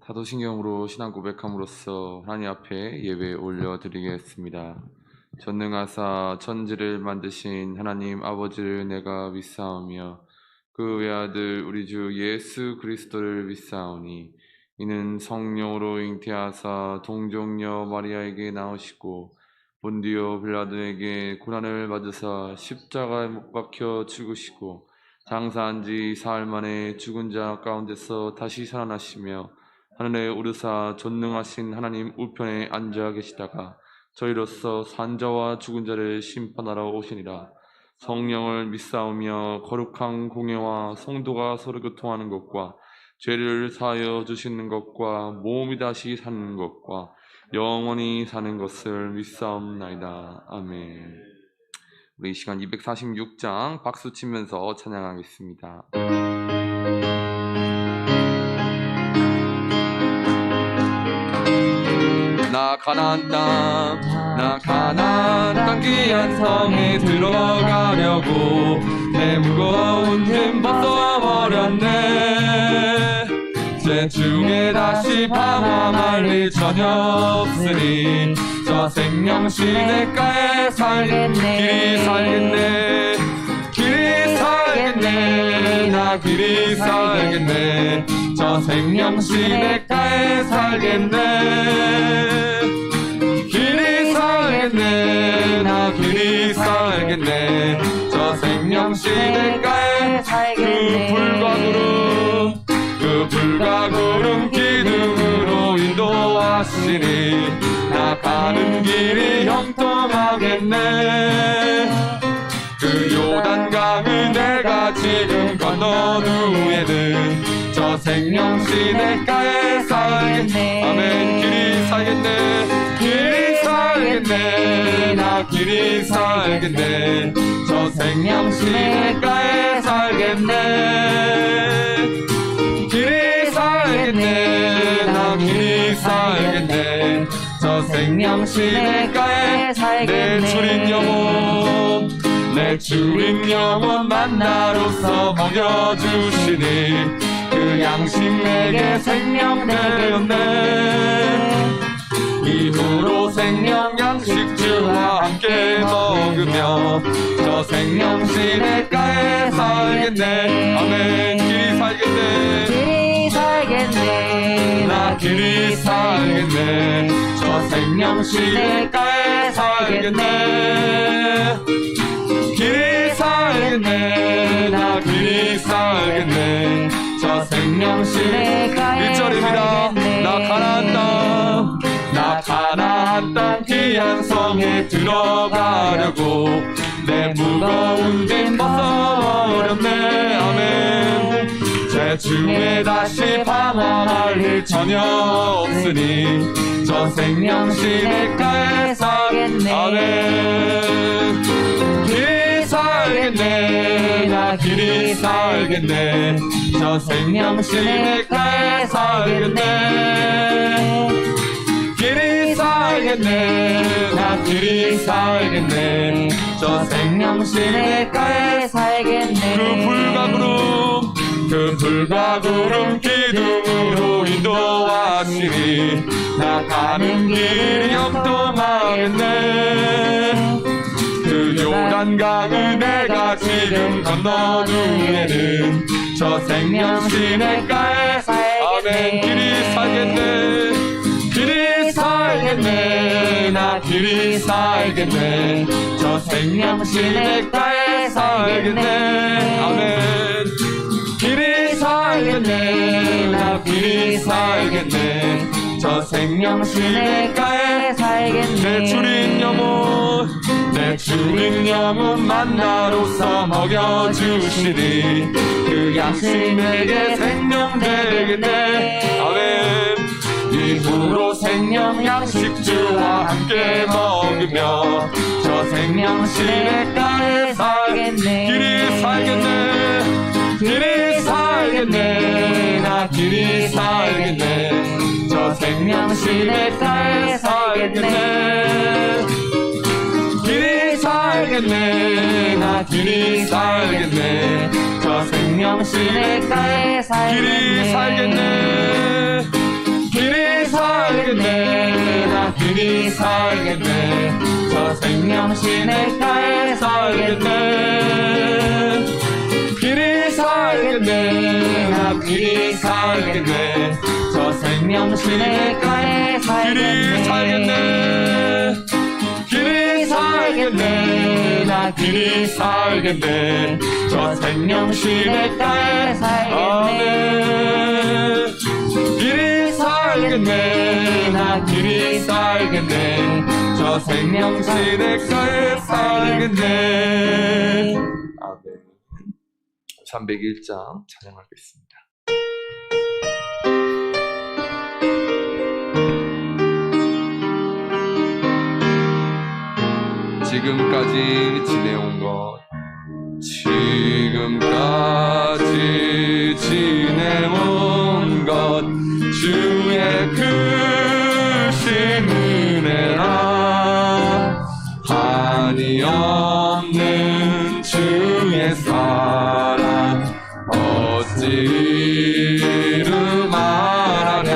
사도신경으로 신앙 고백함으로써 하나님 앞에 예배 올려드리겠습니다. 전능하사 천지를 만드신 하나님 아버지를 내가 믿사오며 그 외아들 우리 주 예수 그리스도를 믿사오니 이는 성령으로 잉태하사 동정녀 마리아에게 나오시고 본디오 빌라도에게 고난을 받으사 십자가에 못 박혀 죽으시고 장사한 지 사흘 만에 죽은 자 가운데서 다시 살아나시며 하늘에 오르사 전능하신 하나님 우편에 앉아 계시다가 저희로서 산자와 죽은 자를 심판하러 오시니라. 성령을 믿사오며 거룩한 공예와 성도가 서로 교통하는 것과 죄를 사하여 주시는 것과 몸이 다시 사는 것과 영원히 사는 것을 믿사옵나이다. 아멘. 우리 이 시간 246장 박수 치면서 찬양하겠습니다. 나 가나안 땅 귀한 성에 들어가려고 내 무거운 짐 벗어버렸네. 제 중에 다시 방황할 일 전혀 없으니 저 생명 시냇가에 길이 살겠네. 길이 살겠네. 나 길이 살겠네. 저 생명 시냇가에 살겠네. 길이 살겠네. 나 길이 살겠네. 저 생명 시냇가에 그 불과 구름 기둥으로 인도하시니 나 가는 길이 형통하겠네. 그 요단강을 내가 지금 건넌 후에는 저 생명 시냇가에 살겠네. 아멘. 길이 살겠네. 길이 살겠네. 나 길이 살겠네. 저 생명 시냇가에 살겠네. 길이 살겠네. 나 길이 살겠네. 저 생명 시냇가에 살겠네. 내 주린 영혼 내 주린 영혼 만나로서 먹여주시니 그 양식 내게 생명 되었네. 이후로 생명 양식 주와 함께 먹으며 저 생명 시냇가에 살겠네. 아멘. 길이 살겠네. 길이 살겠네. 나 길이 살겠네. 저 생명 시냇가에 살겠네. 길이 살겠네. 나 길이 살겠네. 저 생명 시냇가에 1절입니다. 나 가나안 땅 귀한 성에 들어가려고 내 무거운 짐 벗어버렸네. 아멘. 제 중에 다시 방황할 일 전혀 없으니 저 생명 시냇가에 살겠네. 아멘. 길이 살겠네. 나 길이 살겠네. 저 생명 시냇가에 살겠네. 길이 살겠네. 나 길이 살겠네. 저 생명 시냇가에 살겠네. 그 불과 구름 기둥으로 인도하시니 나 가는 길이 형통하겠네. 그 요단강을 내가 지금 건넌 후에는 저 생명 시냇가에 아멘. 길이 살겠네. 길이 살겠네. 나 길이 살겠네. 저 생명 시냇가에 살겠네. 아멘. 길이 살겠네. 나 길이 살겠네. 저 생명 시냇가에 살겠네. 내 주린 영혼 만나로서 먹여주시니 그 양식 내게 생명 되겠네. 아멘. 이후로 생명 양식 주와 함께 먹으며 저 생명 시냇가에 살겠네. 길이 살겠네. 길이 살겠네. 나 길이 살겠네. 저 생명 시냇가에 살겠네. 길이 살겠네. 나 길이 살겠네. 저 생명 시냇가에 살겠네. 길이 살겠네. 길이 살겠네 나 길이 살겠네 저 생명 시냇가에 살겠네 길이 살겠네 나 길이 살겠네 저 생명 시냇가에 길이 살겠네 길이 살겠네 나 길이 살겠네 저 생명 시냇가에 살겠네 길이 살겠네 나 길이 살겠네 저 생명 시냇가에 살겠네. 아멘. 301장 찬양하겠습니다. 지금까지 지내온 것 지금까지 지내온 것 주의 크신 은혜라 한이 없는 주의 사랑 어찌 이루 말하랴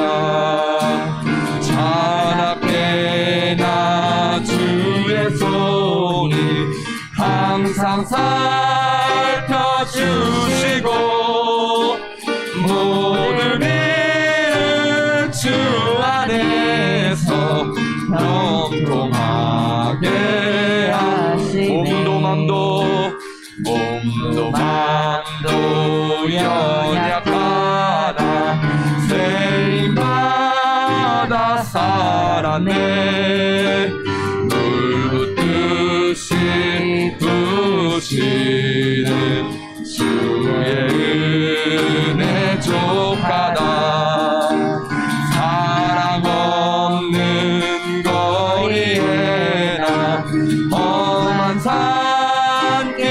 찬악게나 주의 손이 항상 살펴주시고 모든 일을 주 안에서 형통하게 하시네 몸도 맘도 연약하나 세임받아 살았네 물 붓듯이 부시는 주의 은혜 족하다 사랑 없는 거리에나 험한 산길에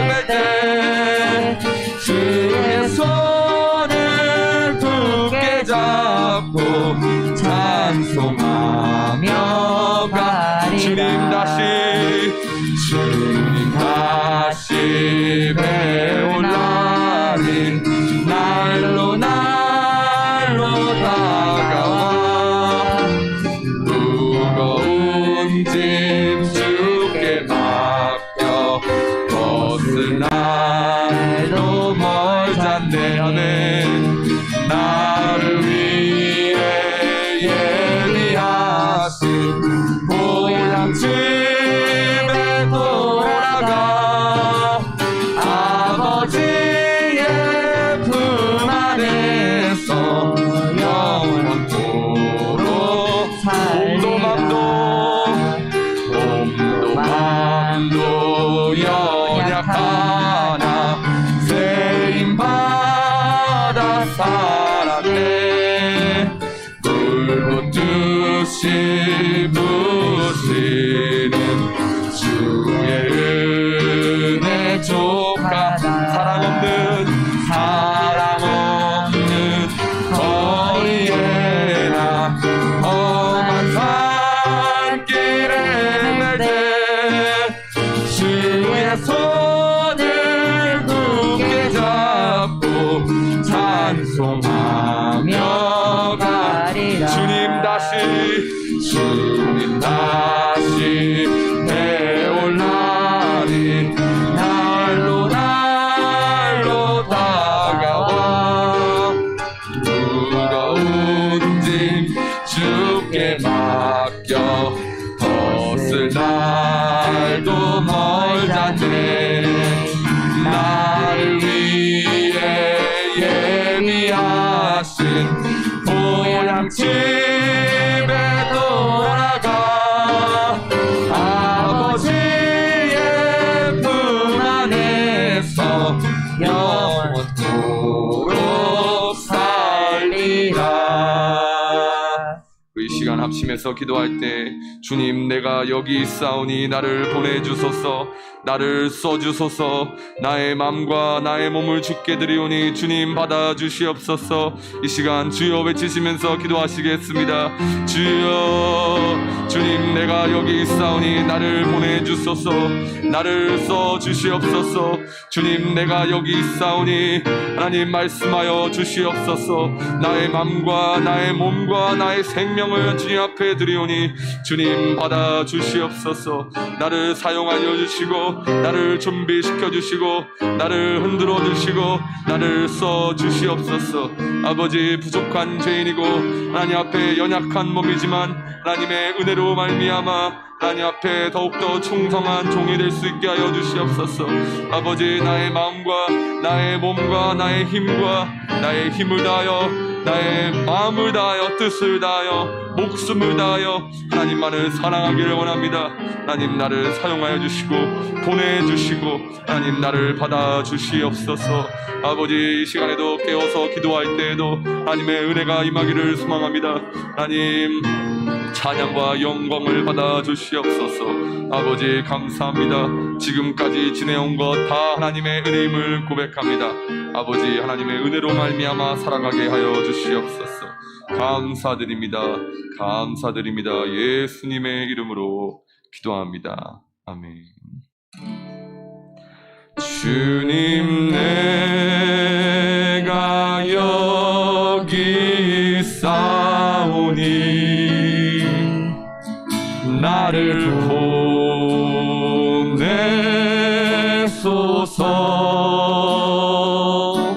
갈 때 주의 손을 굳게 잡고 찬송하며 가 주님 다시 배울 날이 날로 다가와 무거운 짐 주께 맡겨 벗을 날도 멀잖네 하는 나를 위해 예비하신 고향집에 돌아가 아버지의 품 안에서 영원토록 몸도 맘도 연약하나 세임받아 살았네 물 붓듯이 부시는 주의 은혜 족하 사랑 없는 거리에나 험한 산길에 갈 때 주의 손을 굳게 잡고 찬송하며 가리라 주님 다시 배올 날이 날로 다가와 무거운 짐 주께 맡겨 벗을 날도 멀잖네 나를 위해 예비하신 고향집에 돌아가 아버지의 품 안에서 영원토록 살리라. 이 시간 합심해서 기도할 때 주님 내가 여기 있사오니 나를 보내주소서 나를 써주소서 나의 맘과 나의 몸을 주께 드리오니 주님 받아주시옵소서 이 시간 주여 외치시면서 기도하시겠습니다. 주여 주님 내가 여기 있사오니 나를 보내주소서. 나를 써주시옵소서. 주님 내가 여기 있사오니 하나님 말씀하여 주시옵소서. 나의 맘과 나의 몸과 나의 생명을 주님 앞에 드리오니 주님 받아 주시옵소서. 나를 사용하여 주시고 나를 준비시켜 주시고 나를 흔들어 주시고 나를 써 주시옵소서. 아버지 부족한 죄인이고 하나님 앞에 연약한 몸이지만 하나님의 은혜로 말미암아 하나님 앞에 더욱더 충성한 종이 될 수 있게 하여 주시옵소서. 아버지 나의 마음과 나의 몸과 나의 힘과 나의 힘을 다하여 나의 마음을 다하여 뜻을 다하여 목숨을 다하여 하나님만을 사랑하기를 원합니다. 하나님 나를 사용하여 주시고 보내주시고 하나님 나를 받아 주시옵소서. 아버지 이 시간에도 깨어서 기도할 때에도 하나님의 은혜가 임하기를 소망합니다. 하나님 찬양과 영광을 받아 주시옵소서. 아버지 감사합니다. 지금까지 지내온 것 다 하나님의 은혜임을 고백합니다. 아버지 하나님의 은혜로 말미암아 살아가게 하여 주시옵소서. 감사드립니다. 감사드립니다. 예수님의 이름으로 기도합니다. 아멘. 주님 내가 여기 있사오니 나를 보내소서.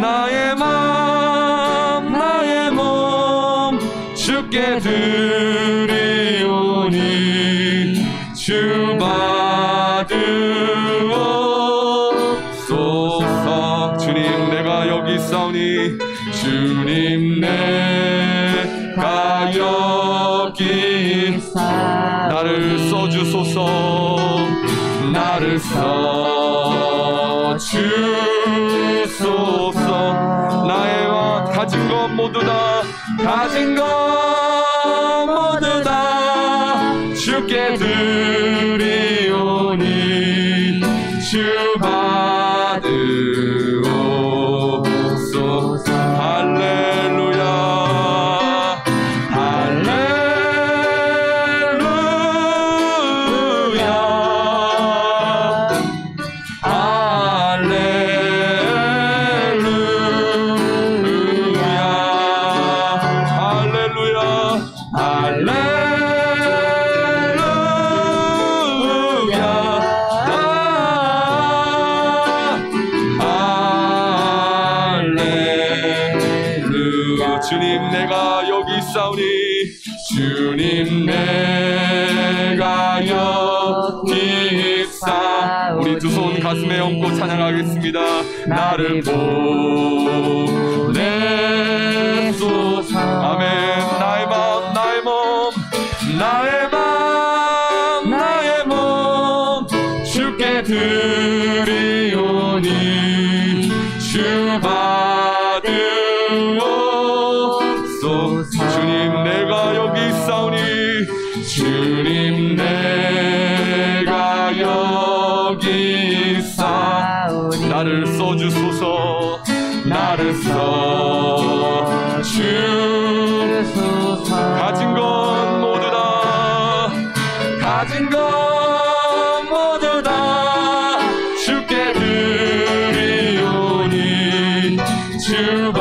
나의 맘 나의 몸 주께 드리오니 주 받으옵소서. 주님 내가 여기 있사오니 주님 내가 여기 나를 써주소서. 나를 써주소서. 나의 가진 것 모두 다 가진 것 모두 다 주께 드리오니 주 받으옵소서. 할렐루야 주님 내가 여기 있사오니 주님 내가 여기 있사. 우리 두 손 가슴에 얹고 찬양하겠습니다. 나를 보내소서. 아멘. 나의 마음 나의 몸 나의 마음 나의 몸 주께 드리오니 주 주님 내가 여기 있사오니 주님 내가 여기 있사. 나를 써주소서. 나를 써주소서. 가진 것 모두 다 가진 것 모두 다 주께 드리오니 주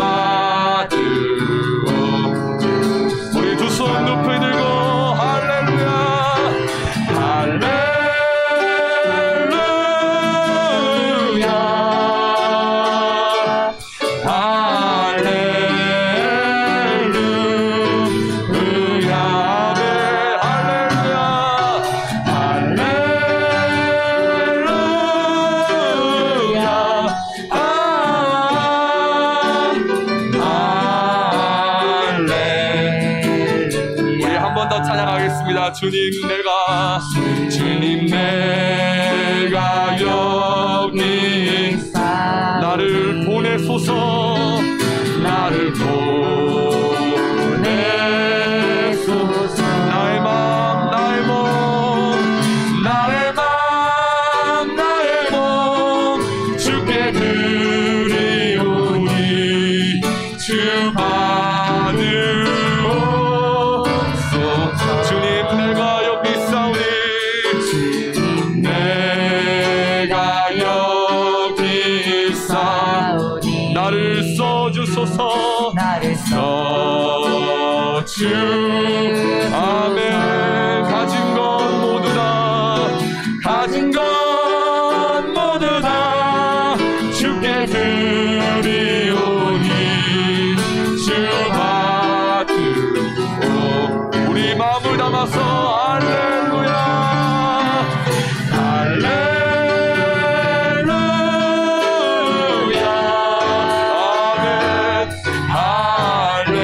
주님 내가 여기 있사. 나를 보내소서. 나를 보내소서. 나의 마음 나의 몸 나의 마음 나의 몸 주께 드리오니 주 받으옵소서. 주 아멘. 가진 것 모두 다 가진 것 모두 다 주께 드리오니 주 받으오. 우리 마음을 담아서 할렐루야 할렐루야 아멘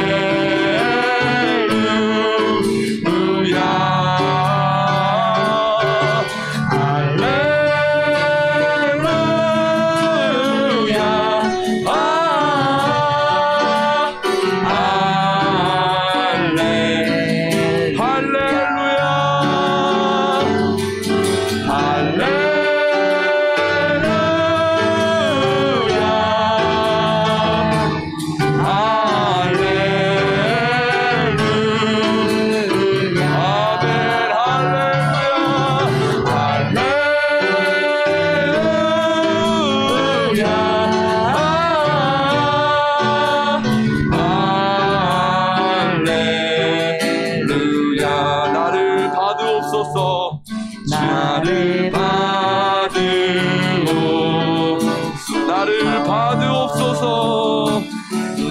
할렐루야 나를 받으옵소서 나를 받으옵소서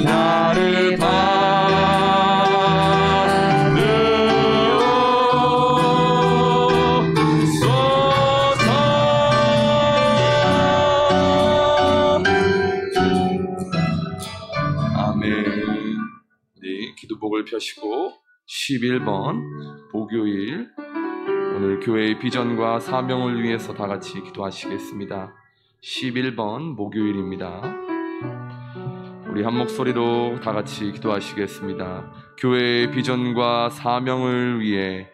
나를 받으옵소서. 아멘. 네, 기도복을 펴시고 11번 목요일 오늘 교회의 비전과 사명을 위해서 다 같이 기도하시겠습니다. 11번 목요일입니다. 우리 한 목소리로 다 같이 기도하시겠습니다. 교회의 비전과 사명을 위해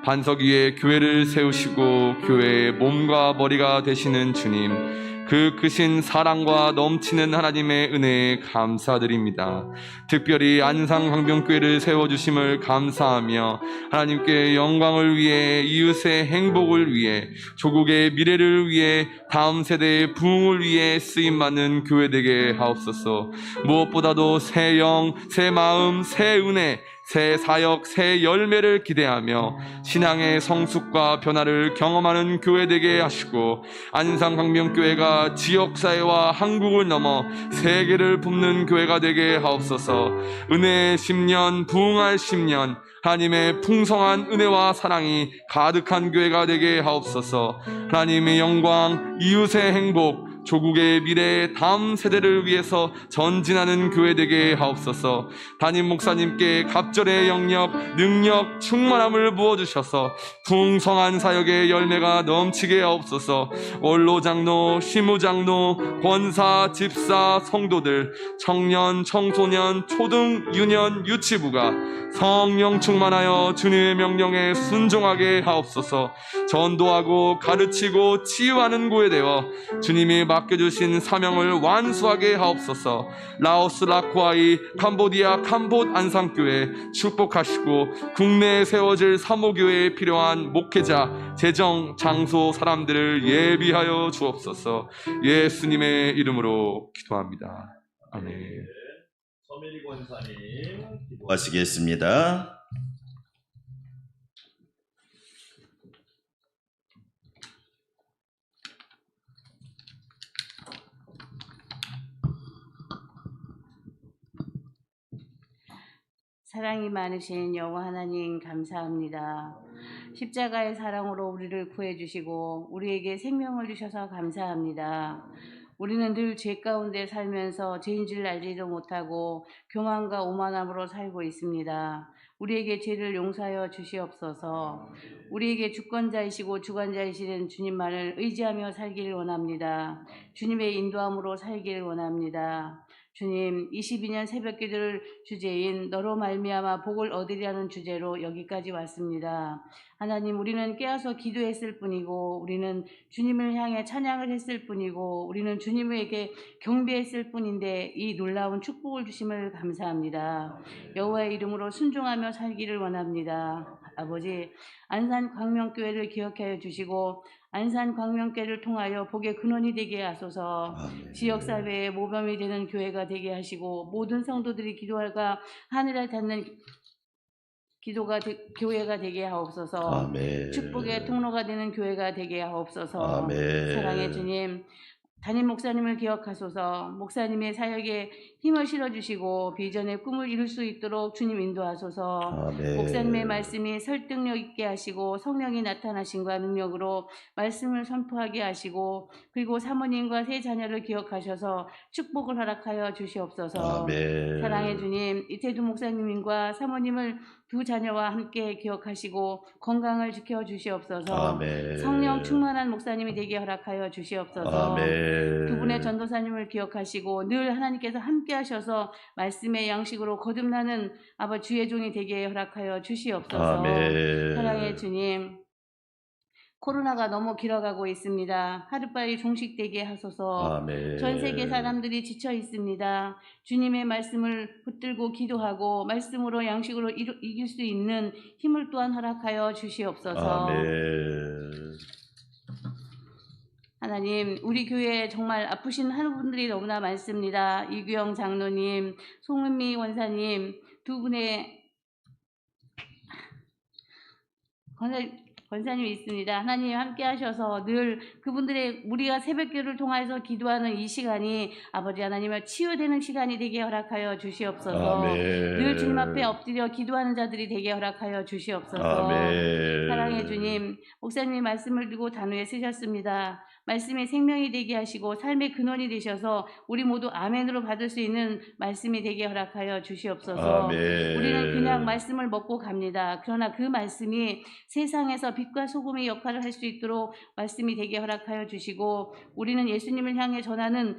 반석 위에 교회를 세우시고 교회의 몸과 머리가 되시는 주님, 그 크신 사랑과 넘치는 하나님의 은혜에 감사드립니다. 특별히 안상광명교회를 세워주심을 감사하며 하나님께 영광을 위해, 이웃의 행복을 위해, 조국의 미래를 위해, 다음 세대의 부흥을 위해 쓰임받는 교회 되게 하옵소서. 무엇보다도 새 영, 새 마음, 새 은혜, 새 사역, 새 열매를 기대하며 신앙의 성숙과 변화를 경험하는 교회 되게 하시고, 안상광명교회가 지역사회와 한국을 넘어 세계를 붐는 교회가 되게 하옵소서. 은혜의 10년, 부흥할 10년, 하나님의 풍성한 은혜와 사랑이 가득한 교회가 되게 하옵소서. 하나님의 영광, 이웃의 행복, 조국의 미래, 다음 세대를 위해서 전진하는 교회 되게 하옵소서. 담임 목사님께 갑절의 영역, 능력, 충만함을 부어주셔서 풍성한 사역의 열매가 넘치게 하옵소서. 원로장로, 시무장로, 권사, 집사, 성도들, 청년, 청소년, 초등, 유년, 유치부가 성령 충만하여 주님의 명령에 순종하게 하옵소서. 전도하고 가르치고 치유하는 교회 되어 주님이 맡겨주신 사명을 완수하게 하옵소서. 라오스 라쿠아이, 캄보디아 캄봇 안상교회 축복하시고 국내에 세워질 사모교회에 필요한 목회자, 재정, 장소, 사람들을 예비하여 주옵소서. 예수님의 이름으로 기도합니다. 아멘. 서민희 권사님 기도하시겠습니다. 사랑이 많으신 여호와 하나님 감사합니다. 십자가의 사랑으로 우리를 구해주시고 우리에게 생명을 주셔서 감사합니다. 우리는 늘 죄 가운데 살면서 죄인 줄 알지도 못하고 교만과 오만함으로 살고 있습니다. 우리에게 죄를 용서하여 주시옵소서. 우리에게 주권자이시고 주관자이시는 주님만을 의지하며 살기를 원합니다. 주님의 인도함으로 살기를 원합니다. 주님, 22년 새벽기도를 주제인 너로 말미암아 복을 얻으리라는 주제로 여기까지 왔습니다. 하나님, 우리는 깨어서 기도했을 뿐이고 우리는 주님을 향해 찬양을 했을 뿐이고 우리는 주님에게 경배했을 뿐인데 이 놀라운 축복을 주심을 감사합니다. 여호와의 이름으로 순종하며 살기를 원합니다. 아버지, 안산광명교회를 기억하여 주시고 안산광명교회를 통하여 복의 근원이 되게 하소서. 지역사회의 모범이 되는 교회가 되게 하시고 모든 성도들이 기도하가 하늘에 닿는 교회가 되게 하옵소서. 아멘. 축복의 통로가 되는 교회가 되게 하옵소서. 아멘. 사랑의 주님, 담임 목사님을 기억하소서. 목사님의 사역에 힘을 실어주시고 비전의 꿈을 이룰 수 있도록 주님 인도하소서. 아멘. 목사님의 말씀이 설득력 있게 하시고 성령이 나타나심과 능력으로 말씀을 선포하게 하시고, 그리고 사모님과 세 자녀를 기억하셔서 축복을 허락하여 주시옵소서. 아멘. 사랑의 주님, 이태두 목사님과 사모님을 두 자녀와 함께 기억하시고 건강을 지켜 주시옵소서. 아멘. 성령 충만한 목사님이 되게 허락하여 주시옵소서. 아멘. 두 분의 전도사님을 기억하시고 늘 하나님께서 함께 하셔서 말씀의 양식으로 거듭나는 아버지 주의 종이 되게 허락하여 주시옵소서. 아멘. 사랑의 주님, 코로나가 너무 길어가고 있습니다. 하루빨리 종식되게 하소서. 아멘. 전 세계 사람들이 지쳐 있습니다. 주님의 말씀을 붙들고 기도하고 말씀으로 양식으로 이길 수 있는 힘을 또한 허락하여 주시옵소서. 아멘. 하나님, 우리 교회에 정말 아프신 분들이 너무나 많습니다. 이규영 장로님, 송은미 원사님 두 분의 권사님이 있습니다. 하나님 함께 하셔서 늘 그분들의 우리가 새벽기도를 통해서 기도하는 이 시간이 아버지 하나님을 치유되는 시간이 되게 허락하여 주시옵소서. 아멘. 늘 주님 앞에 엎드려 기도하는 자들이 되게 허락하여 주시옵소서. 아멘. 사랑의 주님, 목사님이 말씀을 두고 단호에 쓰셨습니다. 말씀이 생명이 되게 하시고 삶의 근원이 되셔서 우리 모두 아멘으로 받을 수 있는 말씀이 되게 허락하여 주시옵소서. 아멘. 우리는 그냥 말씀을 먹고 갑니다. 그러나 그 말씀이 세상에서 빛과 소금의 역할을 할 수 있도록 말씀이 되게 허락하여 주시고, 우리는 예수님을 향해 전하는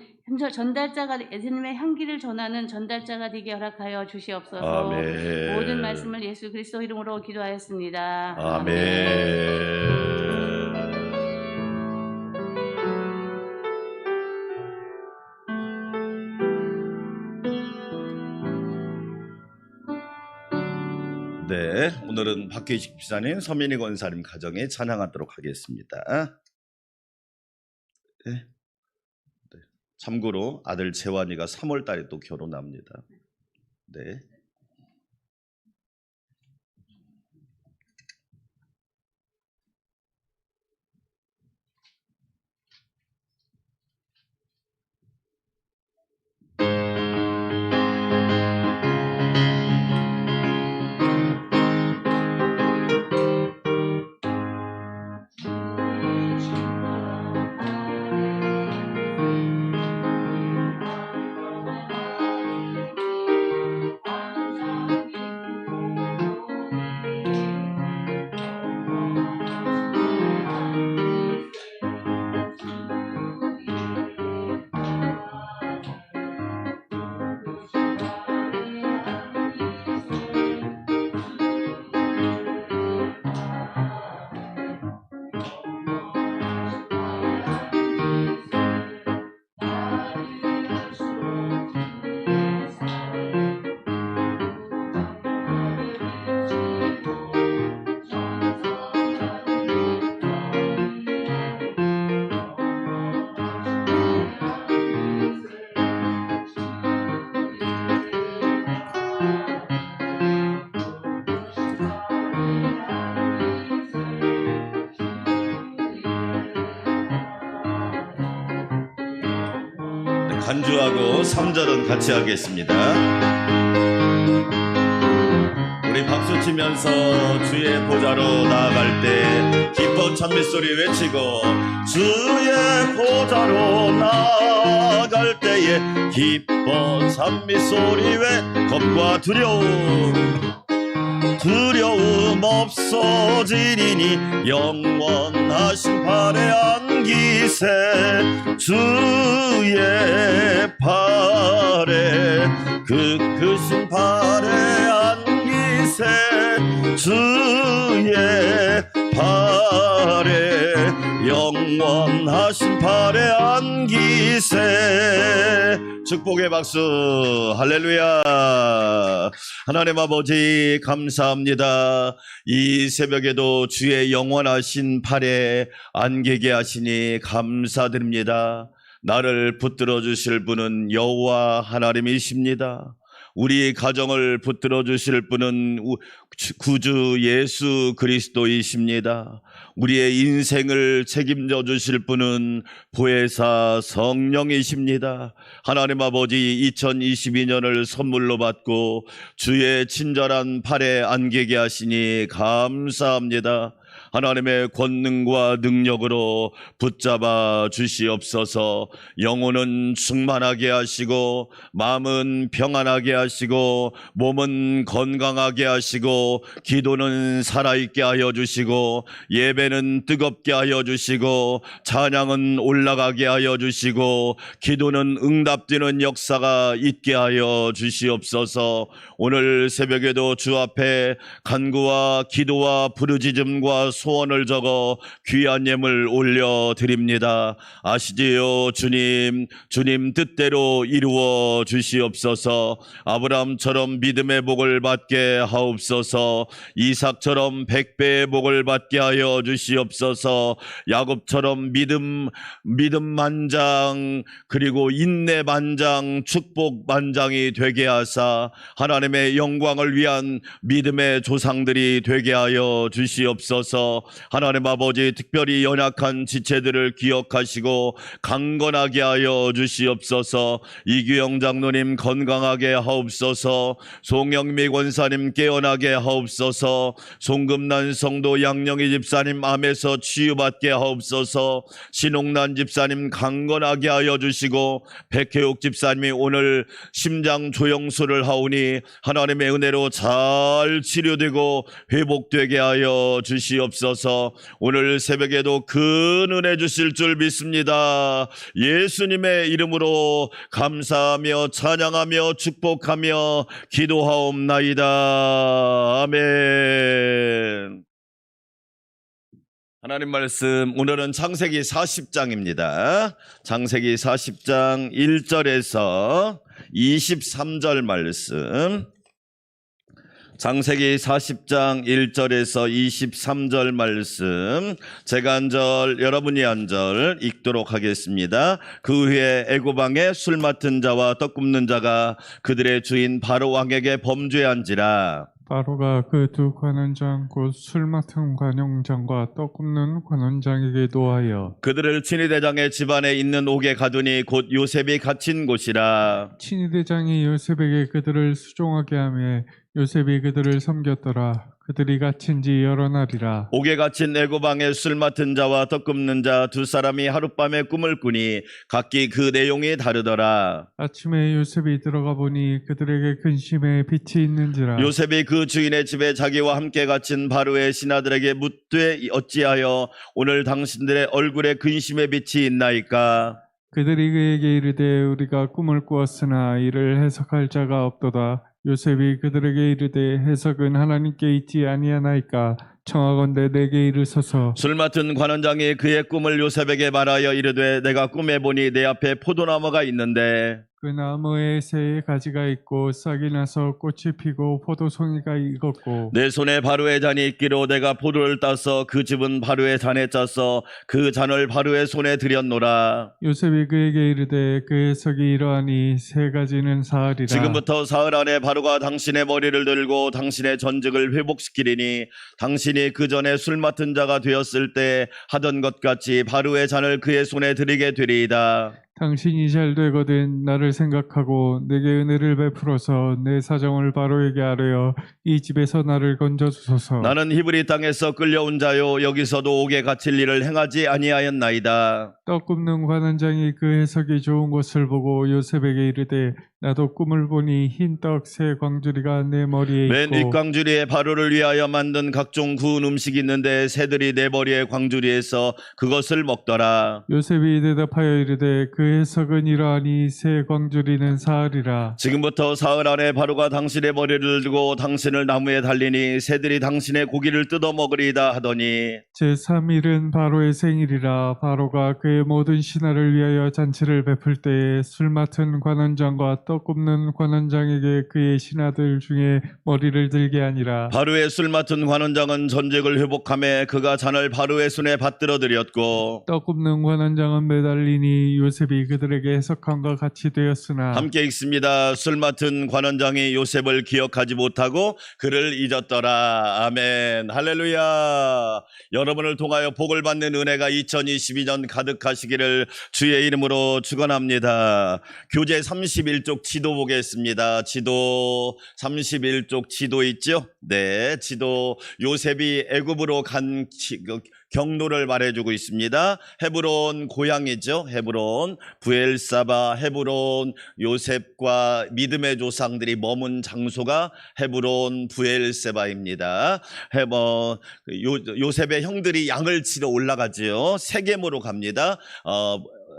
전달자가, 예수님의 향기를 전하는 전달자가 되게 허락하여 주시옵소서. 아멘. 모든 말씀을 예수 그리스도 이름으로 기도하였습니다. 아멘. 네, 오늘은 박계식 집사님, 서민희 권사님 가정에 찬양하도록 하겠습니다. 네. 네. 참고로 아들 재환이가 3월 달에 또 결혼합니다. 네. 간주하고 3절은 같이 하겠습니다. 우리 박수 치면서 주의 보좌로 나아갈 때 기뻐 찬미소리 외치고, 주의 보좌로 나아갈 때에 기뻐 찬미소리 외 겁과 두려움 없어지리니 영원하신 팔에 안기세. 주의 팔에 그 크신 팔에 안기세. 주의 팔에 영원하신 팔에 안기세. 축복의 박수. 할렐루야. 하나님 아버지 감사합니다. 이 새벽에도 주의 영원하신 팔에 안기게 하시니 감사드립니다. 나를 붙들어 주실 분은 여호와 하나님이십니다. 우리 가정을 붙들어 주실 분은 구주 예수 그리스도이십니다. 우리의 인생을 책임져 주실 분은 보혜사 성령이십니다. 하나님 아버지, 2022년을 선물로 받고 주의 친절한 팔에 안기게 하시니 감사합니다. 하나님의 권능과 능력으로 붙잡아 주시옵소서. 영혼은 충만하게 하시고 마음은 평안하게 하시고 몸은 건강하게 하시고 기도는 살아있게 하여 주시고 예배는 뜨겁게 하여 주시고 찬양은 올라가게 하여 주시고 기도는 응답되는 역사가 있게 하여 주시옵소서. 오늘 새벽에도 주 앞에 간구와 기도와 부르짖음과 소원을 적어 귀한 예물 올려드립니다. 아시지요 주님, 주님 뜻대로 이루어 주시옵소서. 아브라함처럼 믿음의 복을 받게 하옵소서. 이삭처럼 100배의 복을 받게 하여 주시옵소서. 야곱처럼 믿음 만장, 그리고 인내 만장, 축복 만장이 되게 하사 하나님의 영광을 위한 믿음의 조상들이 되게 하여 주시옵소서. 하나님 아버지, 특별히 연약한 지체들을 기억하시고 강건하게 하여 주시옵소서. 이규영 장로님 건강하게 하옵소서. 송영미 권사님 깨어나게 하옵소서. 송금난 성도 양영희 집사님 암에서 치유받게 하옵소서. 신옥란 집사님 강건하게 하여 주시고 백혜옥 집사님이 오늘 심장 조영수를 하오니 하나님의 은혜로 잘 치료되고 회복되게 하여 주시옵소서. 오늘 새벽에도 큰 은혜 주실 줄 믿습니다. 예수님의 이름으로 감사하며 찬양하며 축복하며 기도하옵나이다. 아멘. 하나님 말씀, 오늘은 창세기 40장입니다. 창세기 40장 1절에서 23절 말씀. 창세기 40장 1절에서 23절 말씀, 제가 한 절, 여러분이 한 절 읽도록 하겠습니다. 그 후에 애굽 왕의 술 맡은 자와 떡 굽는 자가 그들의 주인 바로 왕에게 범죄한지라. 바로가 그 두 관원장 곧 술 맡은 관원장과 떡 굽는 관원장에게 노하여 그들을 친위대장의 집안에 있는 옥에 가두니 곧 요셉이 갇힌 곳이라. 친위대장이 요셉에게 그들을 수종하게 하며 요셉이 그들을 섬겼더라. 그들이 갇힌 지 여러 날이라. 옥에 갇힌 애굽 왕의 술 맡은 자와 떡 굽는 자 두 사람이 하룻밤에 꿈을 꾸니 각기 그 내용이 다르더라. 아침에 요셉이 들어가 보니 그들에게 근심의 빛이 있는지라. 요셉이 그 주인의 집에 자기와 함께 갇힌 바로의 신하들에게 묻되 어찌하여 오늘 당신들의 얼굴에 근심의 빛이 있나이까? 그들이 그에게 이르되 우리가 꿈을 꾸었으나 이를 해석할 자가 없도다. 요셉이 그들에게 이르되 해석은 하나님께 있지 아니하나이까? 청하건대 내게 이르소서. 술 맡은 관원장이 그의 꿈을 요셉에게 말하여 이르되 내가 꿈에 보니 내 앞에 포도나무가 있는데 그 나무에 새 가지가 있고 싹이 나서 꽃이 피고 포도송이가 익었고 내 손에 바로의 잔이 있기로 내가 포도를 따서 그 집은 바로의 잔에 짜서 그 잔을 바로의 손에 들였노라. 요셉이 그에게 이르되 그 해석이 이러하니 새 가지는 사흘이라. 지금부터 사흘 안에 바로가 당신의 머리를 들고 당신의 전직을 회복시키리니 당신이 그 전에 술 맡은 자가 되었을 때 하던 것 같이 바로의 잔을 그의 손에 드리게 되리이다. 당신이 잘 되거든 나를 생각하고 내게 은혜를 베풀어서 내 사정을 바로에게 아뢰어 이 집에서 나를 건져주소서. 나는 히브리 땅에서 끌려온 자요 여기서도 옥에 갇힐 일을 행하지 아니하였나이다. 떡 굽는 관원장이 그 해석이 좋은 것을 보고 요셉에게 이르되 나도 꿈을 보니 흰 떡 새 광주리가 내 머리에 맨 있고 윗광주리에 바로를 위하여 만든 각종 구운 음식이 있는데 새들이 내 머리의 광주리에서 그것을 먹더라. 요셉이 대답하여 이르되 그 해석은 이러하니 새 광주리는 사흘이라. 지금부터 사흘 안에 바로가 당신의 머리를 들고 당신을 나무에 달리니 새들이 당신의 고기를 뜯어먹으리이다 하더니 제3일은 바로의 생일이라. 바로가 그의 모든 신하를 위하여 잔치를 베풀 때에 술 맡은 관원장과 떡 떡 굽는 관원장에게 그의 신하들 중에 머리를 들게 하니라. 바로의 술 맡은 관원장은 전쟁을 회복하며 그가 잔을 바로의 손에 받들어 드렸고 떡 굽는 관원장은 매달리니 요셉이 그들에게 해석함과 같이 되었으나 함께 읽습니다. 술 맡은 관원장이 요셉을 기억하지 못하고 그를 잊었더라. 아멘. 할렐루야. 여러분을 통하여 복을 받는 은혜가 2022년 가득하시기를 주의 이름으로 축원합니다. 교재 31쪽 지도 보겠습니다. 지도 31쪽 지도 있죠? 네, 지도. 요셉이 애굽으로 간 경로를 말해주고 있습니다. 헤브론 고향이죠. 헤브론, 부엘사바, 헤브론. 요셉과 믿음의 조상들이 머문 장소가 헤브론, 부엘세바입니다. 요셉의 형들이 양을 치러 올라가지요. 세겜으로 갑니다.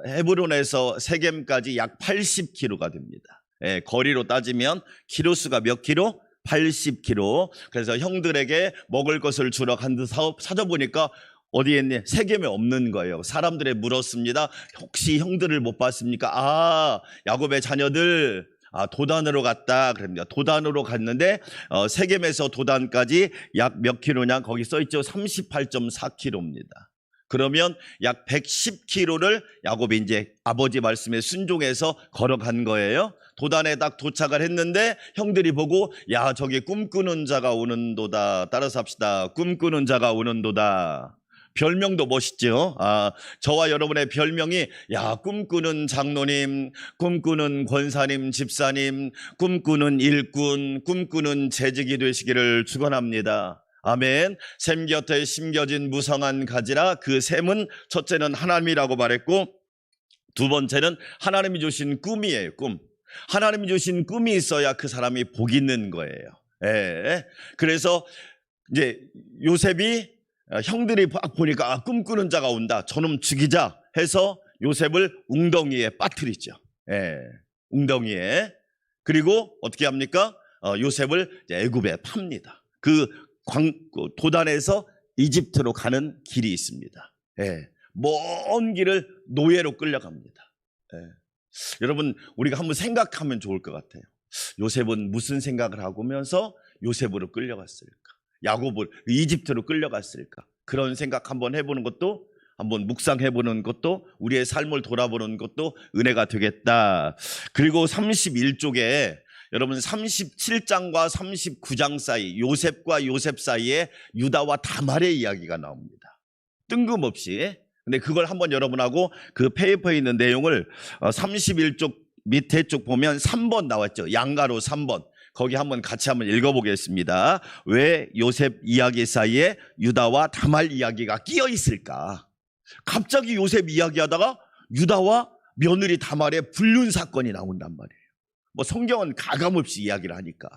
헤브론에서 세겜까지 약 80km가 됩니다. 예, 거리로 따지면 키로수가 몇 킬로? 80km. 그래서 형들에게 먹을 것을 주러 간 듯 찾아보니까 어디에 있니? 세겜에 없는 거예요. 사람들에 물었습니다. 혹시 형들을 못 봤습니까? 아, 야곱의 자녀들 도단으로 갔다. 그럽니다. 도단으로 갔는데 세겜에서 도단까지 약 몇 킬로냐? 거기 써있죠. 38.4km입니다. 그러면 약 110km를 야곱이 이제 아버지 말씀에 순종해서 걸어간 거예요. 도단에 딱 도착을 했는데 형들이 보고 야, 저기 꿈꾸는 자가 오는도다. 따라서 합시다. 꿈꾸는 자가 오는도다. 별명도 멋있죠. 저와 여러분의 별명이 야, 꿈꾸는 장로님, 꿈꾸는 권사님, 집사님, 꿈꾸는 일꾼, 꿈꾸는 재직이 되시기를 축원합니다. 아멘. 샘 곁에 심겨진 무성한 가지라. 그 샘은 첫째는 하나님이라고 말했고 두 번째는 하나님이 주신 꿈이에요. 꿈. 하나님이 주신 꿈이 있어야 그 사람이 복 있는 거예요. 예. 그래서 이제 요셉이 형들이 보니까 꿈꾸는 자가 온다. 저놈 죽이자 해서 요셉을 웅덩이에 빠뜨리죠. 예. 웅덩이에. 그리고 어떻게 합니까? 요셉을 애굽에 팝니다. 그 도단에서 이집트로 가는 길이 있습니다. 예. 먼 길을 노예로 끌려갑니다. 예. 여러분, 우리가 한번 생각하면 좋을 것 같아요. 요셉은 무슨 생각을 하면서 요셉으로 끌려갔을까? 야곱을 이집트로 끌려갔을까? 그런 생각 한번 해보는 것도, 한번 묵상해보는 것도, 우리의 삶을 돌아보는 것도 은혜가 되겠다. 그리고 31쪽에 여러분 37장과 39장 사이, 요셉과 요셉 사이에 유다와 다말의 이야기가 나옵니다. 뜬금없이. 근데 그걸 한번 여러분하고 그 페이퍼에 있는 내용을 31쪽 밑에 쪽 보면 3번 나왔죠. 양가로 3번. 거기 한번 같이 한번 읽어보겠습니다. 왜 요셉 이야기 사이에 유다와 다말 이야기가 끼어 있을까? 갑자기 요셉 이야기하다가 유다와 며느리 다말의 불륜 사건이 나온단 말이에요. 뭐 성경은 가감없이 이야기를 하니까.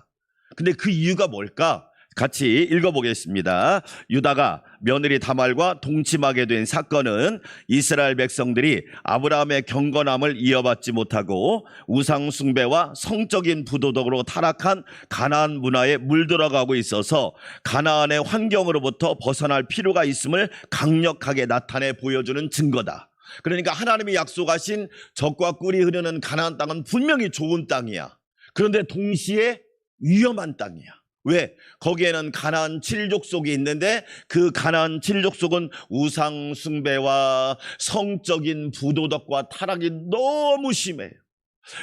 근데 그 이유가 뭘까? 같이 읽어보겠습니다. 유다가 며느리 다말과 동침하게 된 사건은 이스라엘 백성들이 아브라함의 경건함을 이어받지 못하고 우상 숭배와 성적인 부도덕으로 타락한 가나안 문화에 물들어가고 있어서 가나안의 환경으로부터 벗어날 필요가 있음을 강력하게 나타내 보여주는 증거다. 그러니까 하나님이 약속하신 젖과 꿀이 흐르는 가나안 땅은 분명히 좋은 땅이야. 그런데 동시에 위험한 땅이야. 왜? 거기에는 가나안 7족속이 있는데 그 가나안 7족속은 우상 숭배와 성적인 부도덕과 타락이 너무 심해요.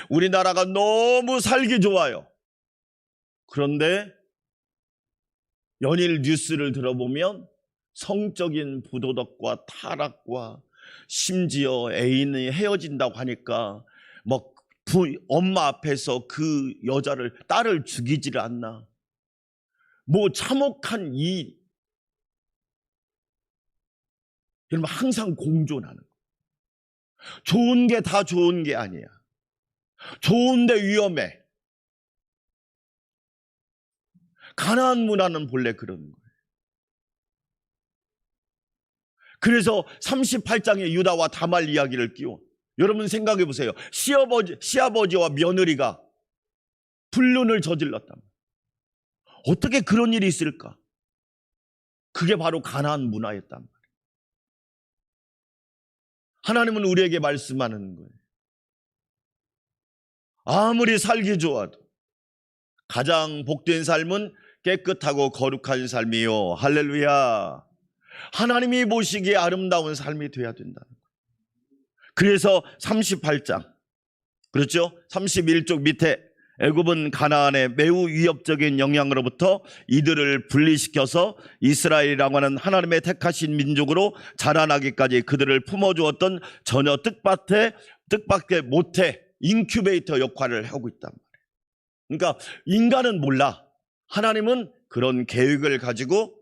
우리나라가 너무 살기 좋아요. 그런데 연일 뉴스를 들어보면 성적인 부도덕과 타락과 심지어 애인이 헤어진다고 하니까 뭐 엄마 앞에서 그 여자를, 딸을 죽이지를 않나. 뭐 참혹한 여러분 항상 공존하는 거. 좋은 게 다 좋은 게 아니야. 좋은데 위험해. 가나안 문화는 본래 그런 거예요. 그래서 38장의 유다와 다말 이야기를 끼워. 여러분 생각해 보세요. 시아버지와 며느리가 불륜을 저질렀단 말이에요. 어떻게 그런 일이 있을까? 그게 바로 가나안 문화였단 말이에요. 하나님은 우리에게 말씀하는 거예요. 아무리 살기 좋아도 가장 복된 삶은 깨끗하고 거룩한 삶이요. 할렐루야. 하나님이 보시기에 아름다운 삶이 돼야 된다는 거예요. 그래서 38장, 그렇죠? 31쪽 밑에 애굽은 가나안의 매우 위협적인 영향으로부터 이들을 분리시켜서 이스라엘이라고 하는 하나님의 택하신 민족으로 자라나기까지 그들을 품어주었던 전혀 뜻밖의 모태 인큐베이터 역할을 하고 있단 말이에요. 그러니까 인간은 몰라. 하나님은 그런 계획을 가지고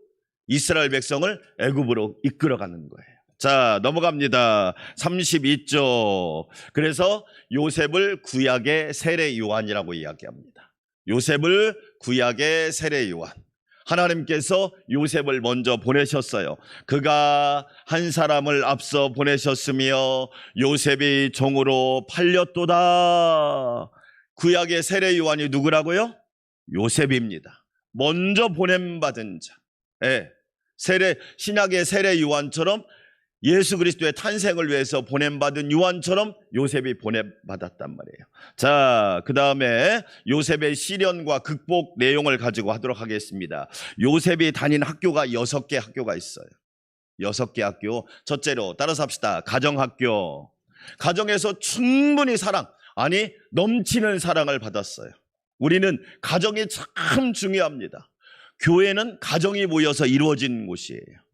이스라엘 백성을 애굽으로 이끌어가는 거예요. 자, 넘어갑니다. 32조. 그래서 요셉을 구약의 세례 요한이라고 이야기합니다. 요셉을 구약의 세례 요한. 하나님께서 요셉을 먼저 보내셨어요. 그가 한 사람을 앞서 보내셨으며 요셉이 종으로 팔렸도다. 구약의 세례 요한이 누구라고요? 요셉입니다. 먼저 보냄받은 자. 예. 신약의 세례 요한처럼 예수 그리스도의 탄생을 위해서 보냄받은 요한처럼 요셉이 보냄받았단 말이에요. 자, 그 다음에 요셉의 시련과 극복 내용을 가지고 하도록 하겠습니다. 요셉이 다닌 학교가 6개 학교가 있어요. 6개 학교. 첫째로 따라서 합시다. 가정학교. 가정에서 충분히 넘치는 사랑을 받았어요. 우리는 가정이 참 중요합니다. 교회는 가정이 모여서 이루어진 곳이에요.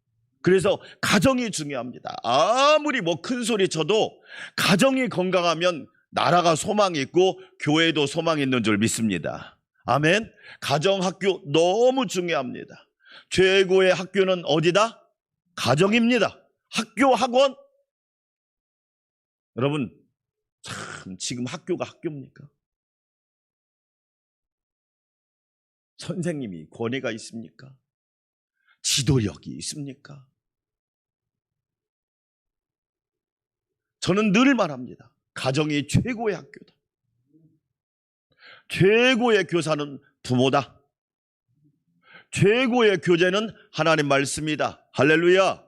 그래서 가정이 중요합니다. 아무리 큰 소리 쳐도 가정이 건강하면 나라가 소망이 있고 교회도 소망이 있는 줄 믿습니다. 아멘. 가정학교 너무 중요합니다. 최고의 학교는 어디다? 가정입니다. 학교, 학원. 여러분, 참 지금 학교가 학교입니까? 선생님이 권위가 있습니까? 지도력이 있습니까? 저는 늘 말합니다. 가정이 최고의 학교다. 최고의 교사는 부모다. 최고의 교재는 하나님 말씀이다. 할렐루야.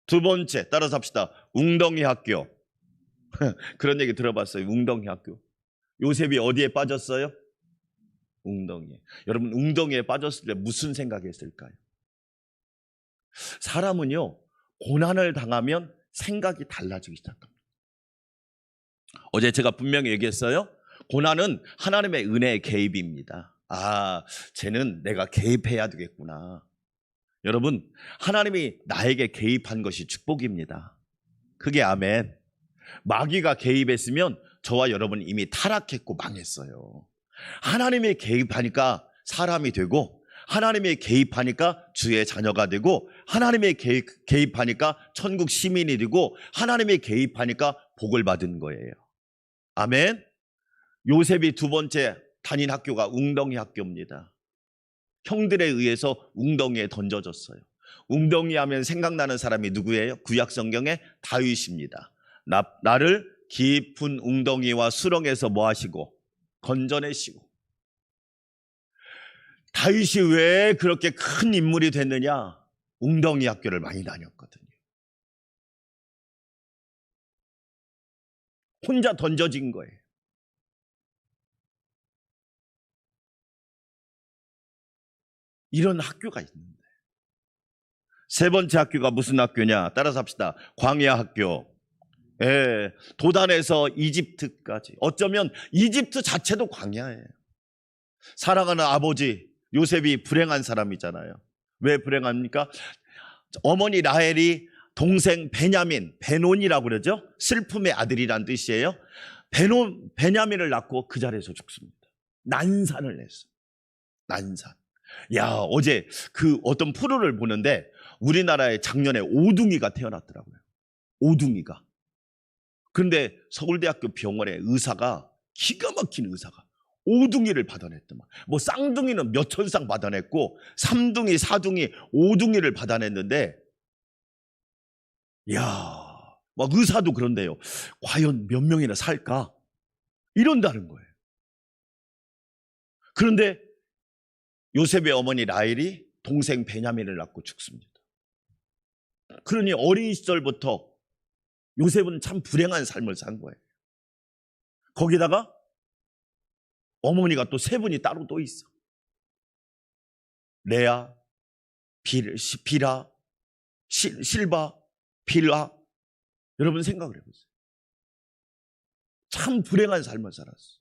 두 번째, 따라서 합시다. 웅덩이 학교. 그런 얘기 들어봤어요. 웅덩이 학교. 요셉이 어디에 빠졌어요? 웅덩이에. 여러분, 웅덩이에 빠졌을 때 무슨 생각했을까요? 사람은요, 고난을 당하면 생각이 달라지기 시작합니다. 어제 제가 분명히 얘기했어요. 고난은 하나님의 은혜의 개입입니다. 아, 쟤는 내가 개입해야 되겠구나. 여러분, 하나님이 나에게 개입한 것이 축복입니다. 그게 아멘. 마귀가 개입했으면 저와 여러분 이미 타락했고 망했어요. 하나님이 개입하니까 사람이 되고, 하나님이 개입하니까 주의 자녀가 되고, 하나님이 개입하니까 천국 시민이 되고, 하나님이 개입하니까 복을 받은 거예요. 아멘. 요셉이 두 번째 다닌 학교가 웅덩이 학교입니다. 형들에 의해서 웅덩이에 던져졌어요. 웅덩이 하면 생각나는 사람이 누구예요? 구약 성경에 다윗입니다. 나를 깊은 웅덩이와 수렁에서 뭐 하시고? 건져내시고. 다윗이 왜 그렇게 큰 인물이 됐느냐? 웅덩이 학교를 많이 다녔거든요. 혼자 던져진 거예요. 이런 학교가 있는데. 세 번째 학교가 무슨 학교냐? 따라서 합시다. 광야 학교. 예, 도단에서 이집트까지. 어쩌면 이집트 자체도 광야예요. 사랑하는 아버지 요셉이 불행한 사람이잖아요. 왜 불행합니까? 어머니 라헬이 동생 베논이라고 그러죠. 슬픔의 아들이란 뜻이에요. 베냐민을 낳고 그 자리에서 죽습니다. 난산을 냈어요. 난산. 야, 어제 그 어떤 프로를 보는데 우리나라에 작년에 오둥이가 태어났더라고요. 오둥이가. 그런데 서울대학교 병원의 의사가, 기가 막힌 의사가 오둥이를 받아냈더만. 뭐 쌍둥이는 몇천 쌍 받아냈고 3둥이, 4둥이, 5둥이를 받아냈는데, 야, 막 의사도 그런데요. 과연 몇 명이나 살까? 이런다는 거예요. 그런데 요셉의 어머니 라헬이 동생 베냐민을 낳고 죽습니다. 그러니 어린 시절부터 요셉은 참 불행한 삶을 산 거예요. 거기다가 어머니가 또 세 분이 따로 또 있어. 레아, 빌하, 실바, 빌하. 여러분 생각을 해보세요. 참 불행한 삶을 살았어.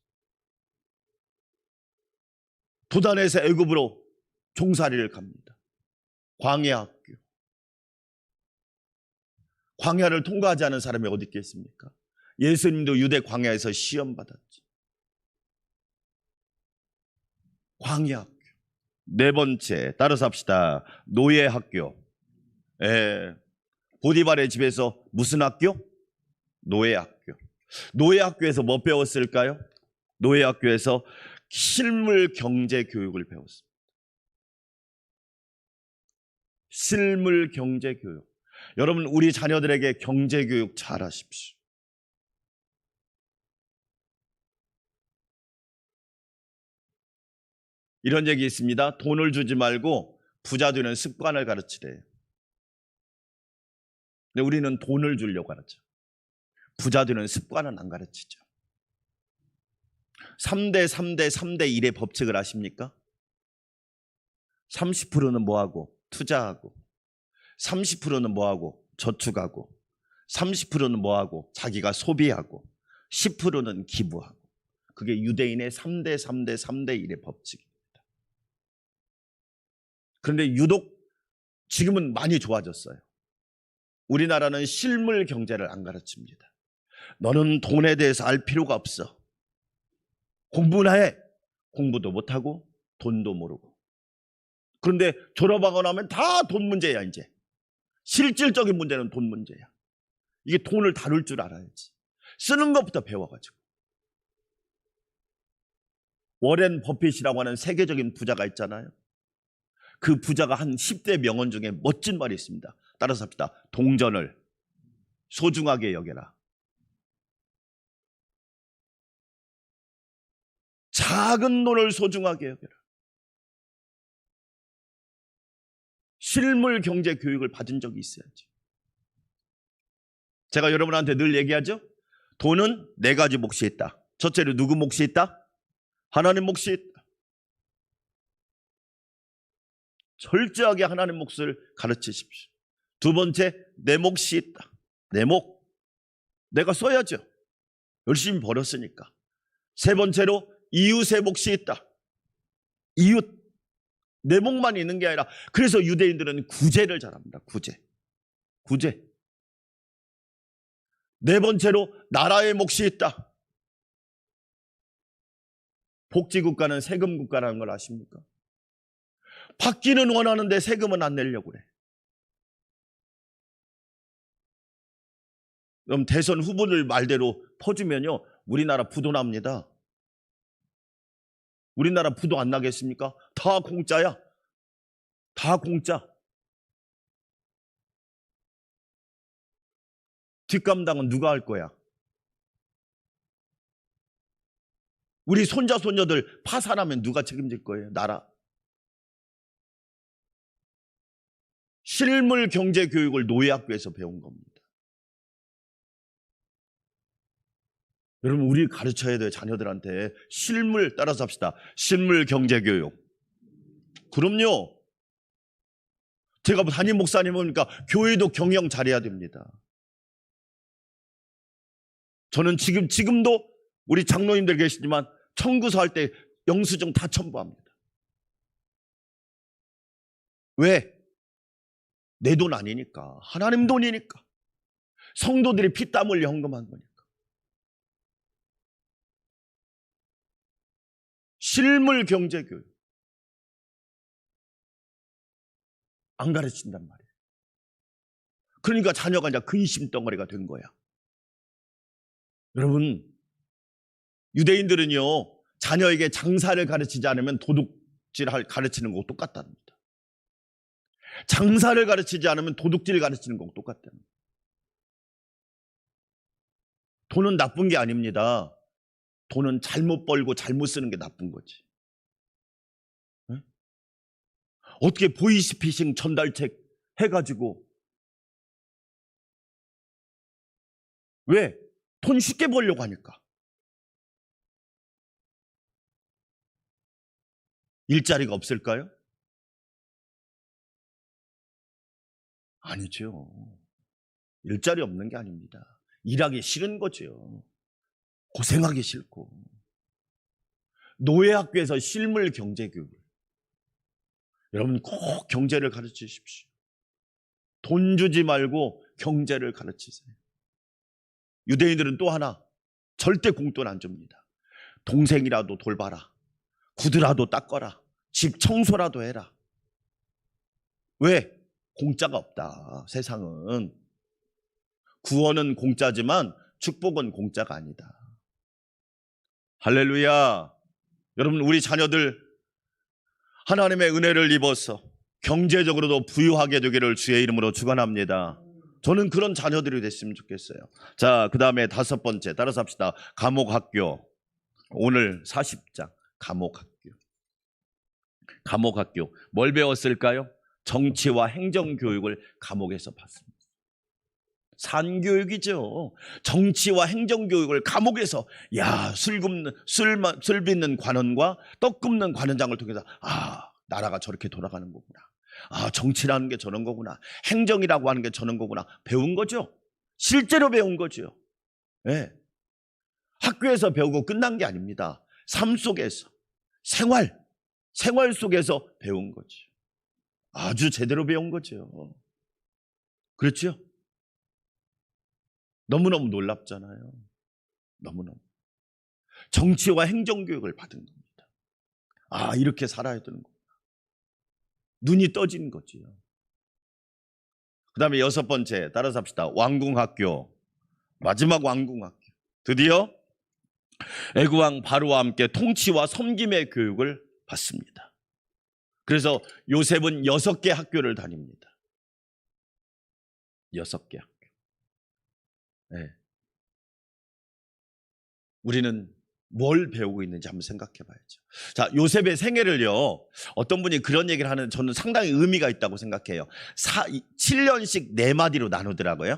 도단에서 애굽으로 종살이를 갑니다. 광야 학교. 광야를 통과하지 않은 사람이 어디 있겠습니까? 예수님도 유대 광야에서 시험 받았지. 광야 학교. 네 번째, 따라서 합시다. 노예 학교. 보디발의 집에서 무슨 학교? 노예 학교. 노예 학교에서 뭐 배웠을까요? 노예 학교에서 실물 경제 교육을 배웠습니다. 실물 경제 교육. 여러분, 우리 자녀들에게 경제 교육 잘 하십시오. 이런 얘기 있습니다. 돈을 주지 말고 부자 되는 습관을 가르치래요. 근데 우리는 돈을 주려고 가르쳐. 부자 되는 습관은 안 가르치죠. 3대 3대 3대 1의 법칙을 아십니까? 30%는 뭐하고? 투자하고, 30%는 뭐하고? 저축하고, 30%는 뭐하고? 자기가 소비하고, 10%는 기부하고. 그게 유대인의 3대 3대 3대 1의 법칙입니다. 그런데 유독 지금은 많이 좋아졌어요. 우리나라는 실물 경제를 안 가르칩니다. 너는 돈에 대해서 알 필요가 없어. 공부나 해. 공부도 못하고 돈도 모르고. 그런데 졸업하고 나면 다 돈 문제야. 이제 실질적인 문제는 돈 문제야. 이게 돈을 다룰 줄 알아야지. 쓰는 것부터 배워가지고. 워렌 버핏이라고 하는 세계적인 부자가 있잖아요. 그 부자가 한 10대 명언 중에 멋진 말이 있습니다. 따라서 합시다. 동전을 소중하게 여겨라. 작은 돈을 소중하게 여겨라. 실물 경제 교육을 받은 적이 있어야지. 제가 여러분한테 늘 얘기하죠. 돈은 네 가지 몫이 있다. 첫째로 누구 몫이 있다? 하나님 몫이 있다. 철저하게 하나님 몫을 가르치십시오. 두 번째, 내 몫이 있다. 내 몫. 내가 써야죠. 열심히 벌었으니까. 세 번째로 이웃의 몫이 있다. 이웃. 내 몫만 있는 게 아니라, 그래서 유대인들은 구제를 잘합니다. 구제. 네 번째로 나라의 몫이 있다. 복지국가는 세금국가라는 걸 아십니까? 받기는 원하는데 세금은 안 내려고 그래. 그럼 대선 후보들 말대로 퍼주면요, 우리나라 부도 납니다. 우리나라 부도 안 나겠습니까? 다 공짜야. 다 공짜. 뒷감당은 누가 할 거야? 우리 손자 손녀들 파산하면 누가 책임질 거예요? 나라. 실물 경제 교육을 노예학교에서 배운 겁니다. 여러분, 우리 가르쳐야 돼요. 자녀들한테 실물, 따라서 합시다. 실물 경제 교육. 그럼요. 제가 담임 목사님이니까 교회도 경영 잘해야 됩니다. 저는 지금도 우리 장로님들 계시지만 청구서 할 때 영수증 다 첨부합니다. 왜? 내 돈 아니니까. 하나님 돈이니까. 성도들이 피땀 흘려 헌금한 거니까. 실물 경제 교육. 안 가르친단 말이에요. 그러니까 자녀가 이제 근심 덩어리가 된 거야. 여러분, 유대인들은요, 자녀에게 장사를 가르치지 않으면 도둑질 가르치는 거고 똑같답니다. 장사를 가르치지 않으면 도둑질 가르치는 거고 똑같답니다. 돈은 나쁜 게 아닙니다. 돈은 잘못 벌고 잘못 쓰는 게 나쁜 거지. 네? 어떻게 보이스피싱 전달책 해가지고, 왜? 돈 쉽게 벌려고 하니까. 일자리가 없을까요? 아니죠. 일자리 없는 게 아닙니다. 일하기 싫은 거죠. 고생하기 싫고. 노예학교에서 실물 경제교육. 여러분 꼭 경제를 가르치십시오. 돈 주지 말고 경제를 가르치세요. 유대인들은 또 하나, 절대 공돈 안 줍니다. 동생이라도 돌봐라. 구두라도 닦아라. 집 청소라도 해라. 왜? 공짜가 없다. 세상은. 구원은 공짜지만 축복은 공짜가 아니다. 할렐루야. 여러분, 우리 자녀들 하나님의 은혜를 입어서 경제적으로도 부유하게 되기를 주의 이름으로 축원합니다. 저는 그런 자녀들이 됐으면 좋겠어요. 자, 그 다음에 5번째 따라서 합시다. 감옥학교. 오늘 40장 감옥학교. 감옥학교. 뭘 배웠을까요? 정치와 행정교육을 감옥에서 받습니다. 산교육이죠. 정치와 행정교육을 감옥에서, 야, 술 빚는 관원과 떡 굽는 관원장을 통해서, 아, 나라가 저렇게 돌아가는 거구나. 아, 정치라는 게 저런 거구나. 행정이라고 하는 게 저런 거구나. 배운 거죠. 실제로 배운 거죠. 네. 학교에서 배우고 끝난 게 아닙니다. 삶 속에서, 생활 속에서 배운 거죠. 아주 제대로 배운 거죠. 그렇죠? 너무너무 놀랍잖아요. 너무너무. 정치와 행정교육을 받은 겁니다. 아, 이렇게 살아야 되는 겁니다. 눈이 떠지는 거지요. 그 다음에 6번째 따라서 합시다. 왕궁학교. 마지막 왕궁학교. 드디어 애국왕 바로와 함께 통치와 섬김의 교육을 받습니다. 그래서 요셉은 6개 학교를 다닙니다. 6개 학교. 네. 우리는 뭘 배우고 있는지 한번 생각해 봐야죠. 자, 요셉의 생애를요, 어떤 분이 그런 얘기를 하는, 저는 상당히 의미가 있다고 생각해요. 7년씩 4마디로 나누더라고요.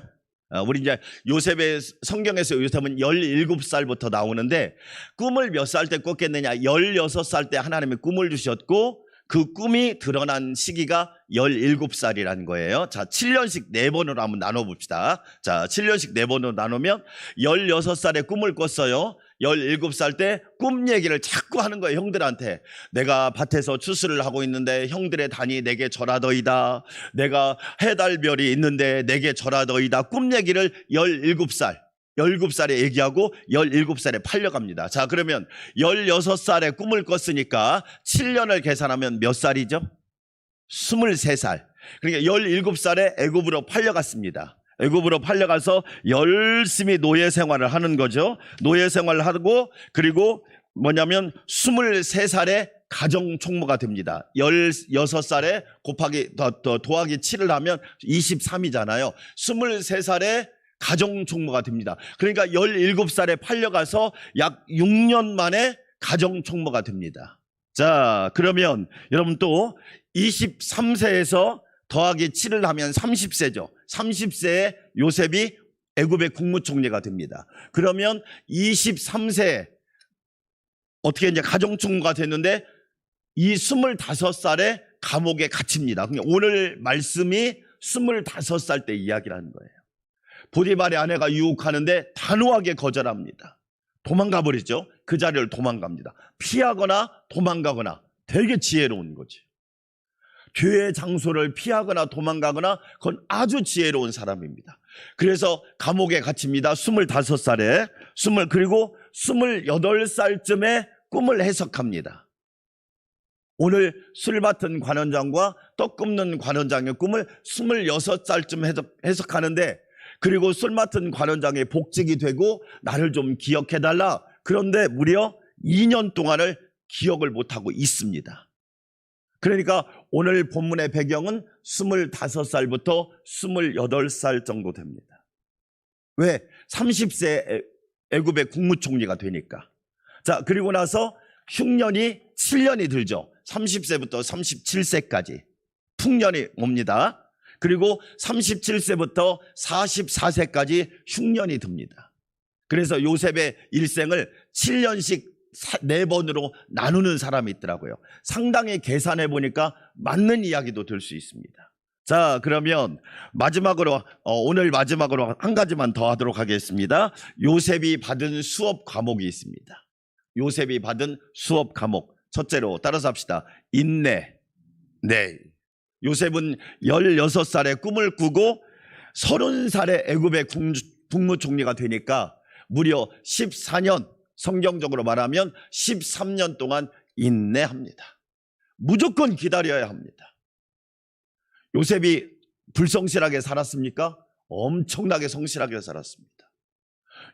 우리 이제 요셉의, 성경에서 요셉은 17살부터 나오는데, 꿈을 몇 살 때 꿨겠느냐? 16살 때 하나님이 꿈을 주셨고, 그 꿈이 드러난 시기가 17살이라는 거예요. 자, 7년씩 4번으로 한번 나눠봅시다. 자, 7년씩 4번으로 나누면 16살에 꿈을 꿨어요. 17살 때 꿈 얘기를 자꾸 하는 거예요, 형들한테. 내가 밭에서 추수를 하고 있는데 형들의 단이 내게 절하더이다. 내가 해달별이 있는데 내게 절하더이다. 꿈 얘기를 17살에 얘기하고 17살에 팔려갑니다. 자, 그러면 16살에 꿈을 꿨으니까 7년을 계산하면 몇 살이죠? 23살. 그러니까 17살에 애굽으로 팔려갔습니다. 애굽으로 팔려가서 열심히 노예 생활을 하는 거죠. 노예 생활을 하고, 그리고 뭐냐면 23살에 가정 총무가 됩니다. 16살에 곱하기 더하기 7을 하면 23이잖아요. 23살에 가정 총무가 됩니다. 그러니까 17살에 팔려가서 약 6년 만에 가정 총무가 됩니다. 자, 그러면 여러분 또 23세에서 더하기 7을 하면 30세죠. 30세에 요셉이 애굽의 국무총리가 됩니다. 그러면 23세에 어떻게 이제 가정총무가 됐는데 이 25살에 감옥에 갇힙니다. 오늘 말씀이 25살 때 이야기라는 거예요. 보디발의 아내가 유혹하는데 단호하게 거절합니다. 도망가 버리죠. 그 자리를 도망갑니다. 피하거나 도망가거나. 되게 지혜로운 거지. 교회 장소를 피하거나 도망가거나, 그건 아주 지혜로운 사람입니다. 그래서 감옥에 갇힙니다. 25살에. 그리고 28살쯤에 꿈을 해석합니다. 오늘 술 맡은 관원장과 떡 굽는 관원장의 꿈을 26살쯤 해석하는데, 그리고 술 맡은 관원장의 복직이 되고 나를 좀 기억해달라. 그런데 무려 2년 동안을 기억을 못하고 있습니다. 그러니까 오늘 본문의 배경은 25살부터 28살 정도 됩니다. 왜? 30세 애굽의 국무총리가 되니까. 자, 그리고 나서 흉년이 7년이 들죠. 30세부터 37세까지 풍년이 옵니다. 그리고 37세부터 44세까지 흉년이 듭니다. 그래서 요셉의 일생을 7년씩 4번으로 나누는 사람이 있더라고요. 상당히 계산해 보니까 맞는 이야기도 될 수 있습니다. 자, 그러면 마지막으로 오늘 마지막으로 한 가지만 더 하도록 하겠습니다. 요셉이 받은 수업 과목이 있습니다. 요셉이 받은 수업 과목. 첫째로 따라서 합시다. 인내. 네. 요셉은 16살에 꿈을 꾸고 30살에 애굽의 국무총리가 되니까 무려 14년, 성경적으로 말하면 13년 동안 인내합니다. 무조건 기다려야 합니다. 요셉이 불성실하게 살았습니까? 엄청나게 성실하게 살았습니다.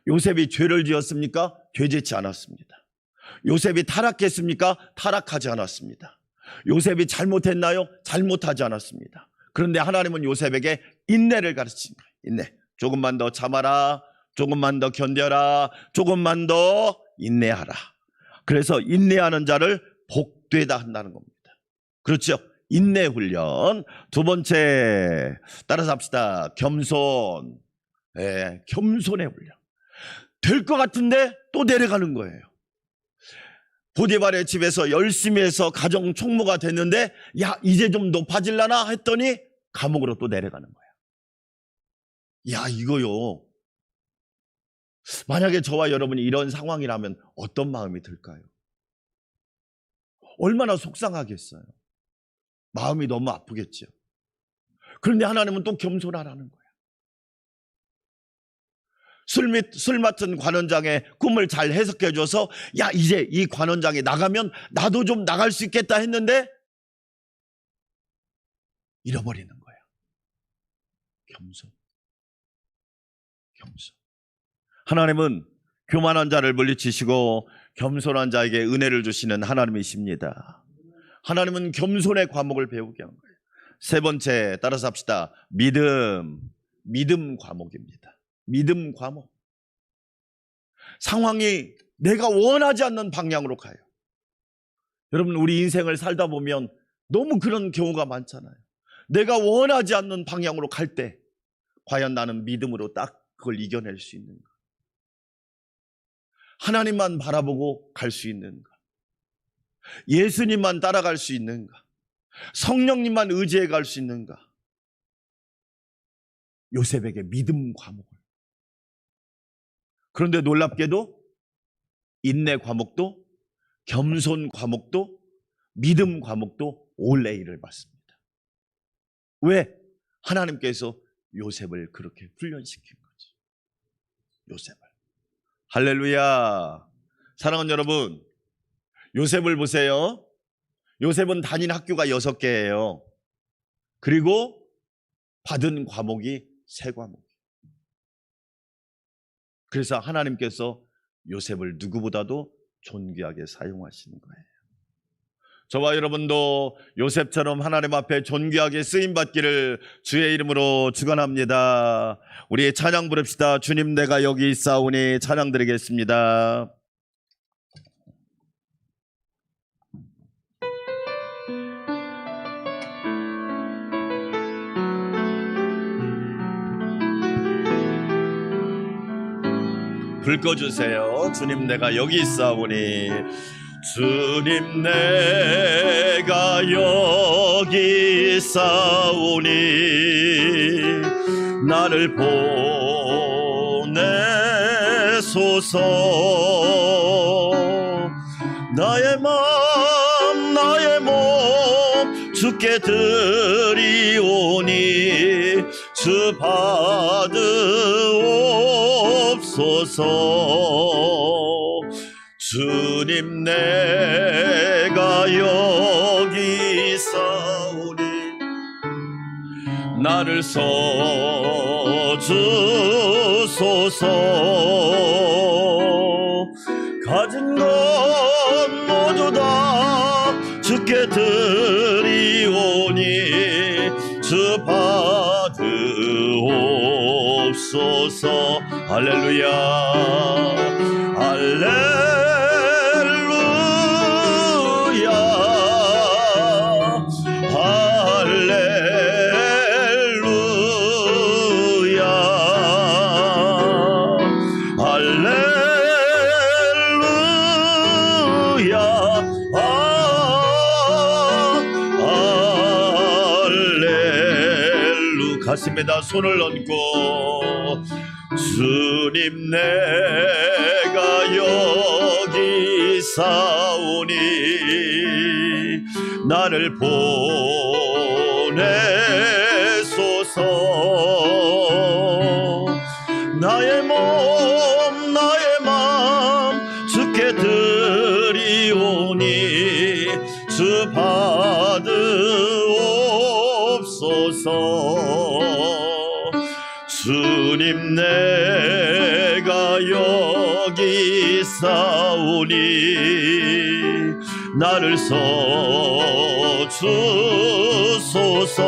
요셉이 죄를 지었습니까? 죄짓지 않았습니다. 요셉이 타락했습니까? 타락하지 않았습니다. 요셉이 잘못했나요? 잘못하지 않았습니다. 그런데 하나님은 요셉에게 인내를 가르친 거예요. 인내. 조금만 더 참아라. 조금만 더 견뎌라. 조금만 더 인내하라. 그래서 인내하는 자를 복되다 한다는 겁니다. 그렇죠? 인내 훈련. 두 번째, 따라서 합시다. 겸손. 네, 겸손의 훈련. 될 것 같은데 또 내려가는 거예요. 보디발의 집에서 열심히 해서 가정 총무가 됐는데, 야, 이제 좀 높아질라나 했더니 감옥으로 또 내려가는 거야. 야, 이거요. 만약에 저와 여러분이 이런 상황이라면 어떤 마음이 들까요? 얼마나 속상하겠어요. 마음이 너무 아프겠죠. 그런데 하나님은 또 겸손하라는 거예요. 술 맡은 관원장의 꿈을 잘 해석해 줘서, 야, 이제 이 관원장이 나가면 나도 좀 나갈 수 있겠다 했는데 잃어버리는 거예요. 겸손. 하나님은 교만한 자를 물리치시고 겸손한 자에게 은혜를 주시는 하나님이십니다. 하나님은 겸손의 과목을 배우게 한 거예요. 세 번째, 따라서 합시다. 믿음 과목입니다. 믿음 과목. 상황이 내가 원하지 않는 방향으로 가요. 여러분, 우리 인생을 살다 보면 너무 그런 경우가 많잖아요. 내가 원하지 않는 방향으로 갈 때 과연 나는 믿음으로 딱 그걸 이겨낼 수 있는가? 하나님만 바라보고 갈 수 있는가? 예수님만 따라갈 수 있는가? 성령님만 의지해 갈 수 있는가? 요셉에게 믿음 과목을. 그런데 놀랍게도 인내 과목도, 겸손 과목도, 믿음 과목도 올 A를 받습니다. 왜? 하나님께서 요셉을 그렇게 훈련시킨 거지. 요셉을. 할렐루야. 사랑하는 여러분, 요셉을 보세요. 요셉은 다닌 학교가 6개예요. 그리고 받은 과목이 3과목. 그래서 하나님께서 요셉을 누구보다도 존귀하게 사용하시는 거예요. 저와 여러분도 요셉처럼 하나님 앞에 존귀하게 쓰임받기를 주의 이름으로 축원합니다. 우리 찬양 부릅시다. 주님, 내가 여기 있사오니. 찬양 드리겠습니다. 불 꺼주세요. 주님, 내가 여기 있사오니. 주님, 내가 여기 있사오니 나를 보내소서. 나의 맘 나의 몸 주께 드리오니 주 받으옵소서. 주님, 내가 여기 있사오니 나를 써주소서. 가진 것 모두 다 주께 드리오니 주 받으옵소서. 할렐루야. 할렐루야. 할렐루야. 가슴에다 손을 얹고 주님 내가 여기 있사오니 나를 보내소서. 나의 몸 나의 맘 주께 드리오니 주 받으옵소서. 주님 내가 여기 있사오니 나를 써주소서.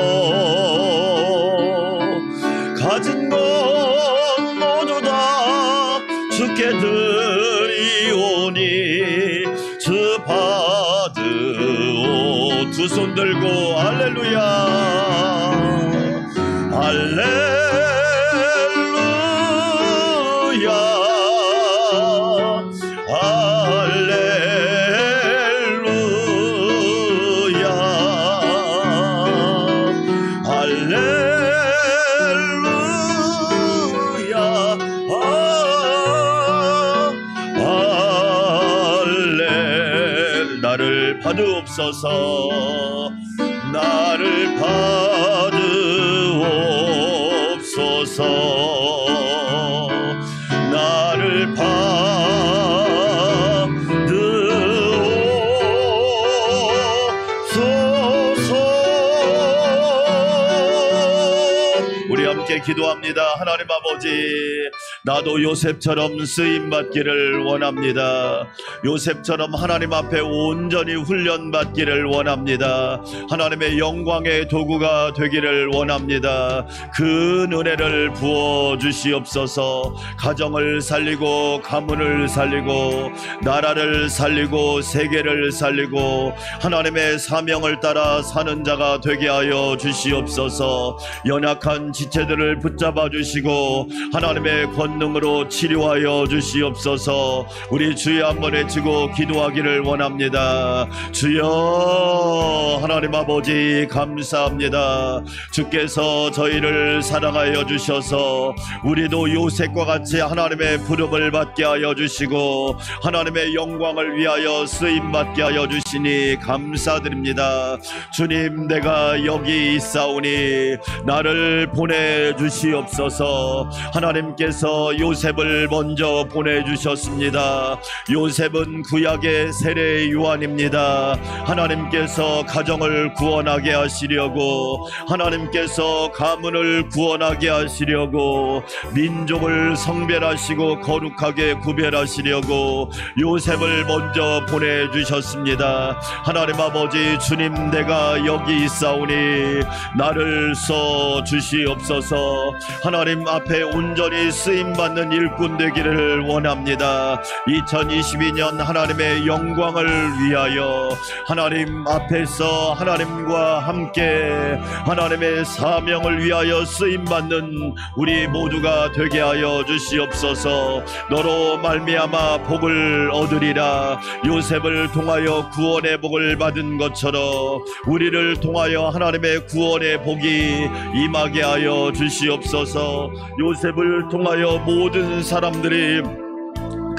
가진 것 모두 다 주께 드리오니 주 받으오. 두 손 들고 할렐루야 할렐루야 할렐루야 할렐루야 할렐. 나를 받으옵소서. 나를 받으옵소서. 나를 받으옵소서. 우리 함께 기도합니다. 하나님 아버지, 나도 요셉처럼 쓰임받기를 원합니다. 요셉처럼 하나님 앞에 온전히 훈련받기를 원합니다. 하나님의 영광의 도구가 되기를 원합니다. 그 은혜를 부어주시옵소서. 가정을 살리고 가문을 살리고 나라를 살리고 세계를 살리고 하나님의 사명을 따라 사는 자가 되게 하여 주시옵소서. 연약한 지체들을 붙잡아 주시고 하나님의 권능으로 치료하여 주시옵소서. 우리 주의 한번 외치고 기도하기를 원합니다. 주여 하나님 아버지 감사합니다. 주께서 저희를 사랑하여 주셔서 우리도 요셉과 같이 하나님의 부름을 받게 하여 주시고 하나님의 영광을 위하여 쓰임받게 하여 주시니 감사드립니다. 주님, 내가 여기 있사오니 나를 보내주시옵소서. 하나님께서 요셉을 먼저 보내주셨습니다. 요셉은 구약의 세례 요한입니다. 하나님께서 가정을 구원하게 하시려고, 하나님께서 가문을 구원하게 하시려고, 민족을 성별하시고 거룩하게 구별하시려고 요셉을 먼저 보내주셨습니다. 하나님 아버지, 주님, 내가 여기 있사오니 나를 써 주시옵소서. 하나님 앞에 온전히 쓰임받는 일꾼 되기를 원합니다. 2022년 하나님의 영광을 위하여 하나님 앞에서 하나님과 함께 하나님의 사명을 위하여 쓰임받는 우리 모두가 되게 하여 주시옵소서. 너로 말미암아 복을 얻으리라. 요셉을 통하여 구원의 복을 받은 것처럼 우리를 통하여 하나님의 구원의 복이 임하게 하여 주시옵소서. 요셉을 통하여 모든 사람들이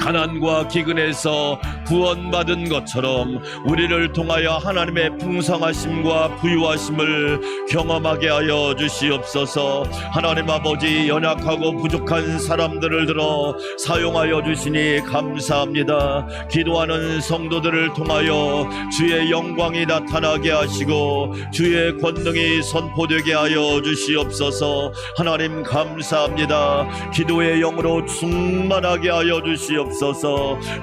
가난과 기근에서 구원받은 것처럼 우리를 통하여 하나님의 풍성하심과 부유하심을 경험하게 하여 주시옵소서. 하나님 아버지, 연약하고 부족한 사람들을 들어 사용하여 주시니 감사합니다. 기도하는 성도들을 통하여 주의 영광이 나타나게 하시고 주의 권능이 선포되게 하여 주시옵소서. 하나님 감사합니다. 기도의 영으로 충만하게 하여 주시옵소서.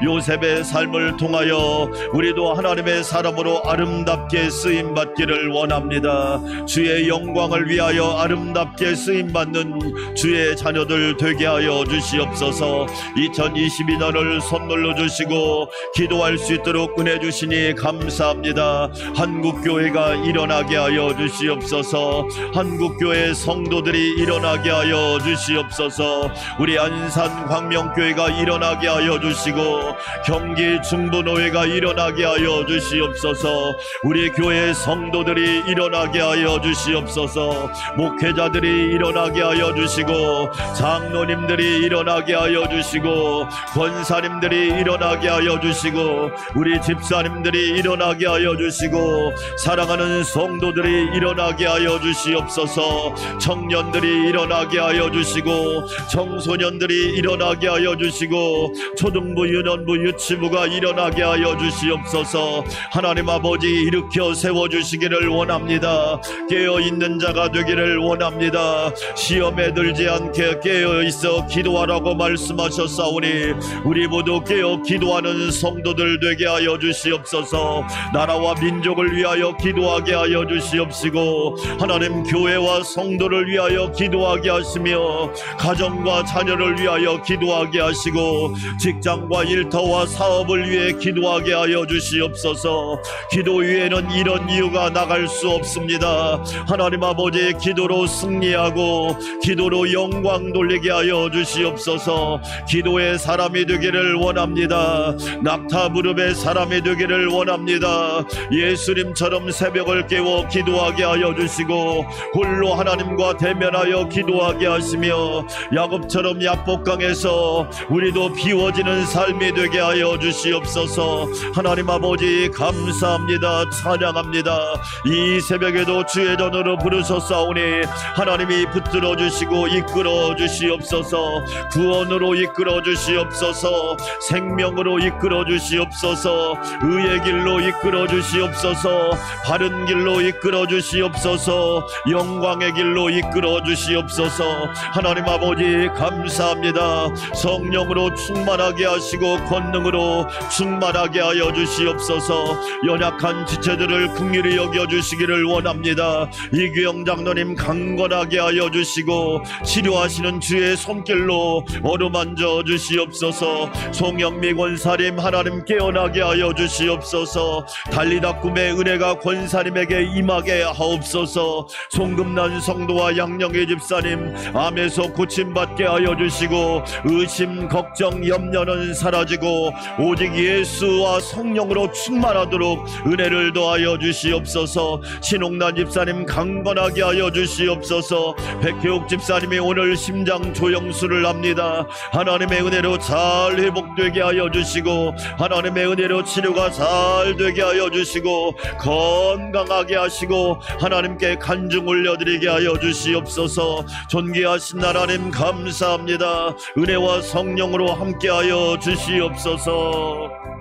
요셉의 삶을 통하여 우리도 하나님의 사람으로 아름답게 쓰임받기를 원합니다. 주의 영광을 위하여 아름답게 쓰임받는 주의 자녀들 되게 하여 주시옵소서. 2022년을 선물로 주시고 기도할 수 있도록 은혜 주시니 감사합니다. 한국교회가 일어나게 하여 주시옵소서. 한국교회 성도들이 일어나게 하여 주시옵소서. 우리 안산 광명교회가 일어나게 하여 주시고 경기 중부노회가 일어나게 하여 주시옵소서. 우리 교회 성도들이 일어나게 하여 주시옵소서. 목회자들이 일어나게 하여 주시고 장로님들이 일어나게 하여 주시고 권사님들이 일어나게 하여 주시고 우리 집사님들이 일어나게 하여 주시고 사랑하는 성도들이 일어나게 하여 주시옵소서. 청년들이 일어나게 하여 주시고 청소년들이 일어나게 하여 주시고 초등부, 유년부, 유치부가 일어나게 하여 주시옵소서. 하나님 아버지 일으켜 세워주시기를 원합니다. 깨어있는 자가 되기를 원합니다. 시험에 들지 않게 깨어있어 기도하라고 말씀하셨사오니 우리 모두 깨어 기도하는 성도들 되게 하여 주시옵소서. 나라와 민족을 위하여 기도하게 하여 주시옵시고 하나님 교회와 성도를 위하여 기도하게 하시며 가정과 자녀를 위하여 기도하게 하시고 직장과 일터와 사업을 위해 기도하게 하여 주시옵소서. 기도 위에는 이런 이유가 나갈 수 없습니다. 하나님 아버지 기도로 승리하고 기도로 영광 돌리게 하여 주시옵소서. 기도의 사람이 되기를 원합니다. 낙타 무릎의 사람이 되기를 원합니다. 예수님처럼 새벽을 깨워 기도하게 하여 주시고 홀로 하나님과 대면하여 기도하게 하시며 야곱처럼 야복강에서 우리도 비워지는 삶이 되게 하여 주시옵소서. 하나님 아버지 감사합니다. 찬양합니다. 이 새벽에도 주의 전으로 부르셨사오니 하나님이 붙들어 주시고 이끌어 주시옵소서. 구원으로 이끌어 주시옵소서. 생명으로 이끌어 주시옵소서. 의의 길로 이끌어 주시옵소서. 바른 길로 이끌어 주시옵소서. 영광의 길로 이끌어 주시옵소서. 하나님 아버지 감사합니다. 성령으로 충만하게 하시고 권능으로 충만하게 하여 주시옵소서. 연약한 지체들을 긍휼히 여겨 주시기를 원합니다. 이규영 장로님 강건하게 하여 주시고 치료하시는 주의 손길로 어루만져 주시옵소서. 송영미 권사님 하나님 깨어나게 하여 주시옵소서. 달리다 꿈의 은혜가 권사님에게 임하게 하옵소서. 송금난 성도와 양영애 집사님 암에서 고침받게 하여 주시고 의심 걱정 염려는 사라지고 오직 예수와 성령으로 충만하도록 은혜를 더하여 주시옵소서. 신홍란 집사님 강건하게 하여 주시옵소서. 백혜옥 집사님이 오늘 심장 조영수를 합니다. 하나님의 은혜로 잘 회복되게 하여 주시고 하나님의 은혜로 치료가 잘 되게 하여 주시고 건강하게 하시고 하나님께 간증 올려드리게 하여 주시옵소서. 존귀하신 하나님 감사합니다. 은혜와 성령으로 함께하여 주시옵소서.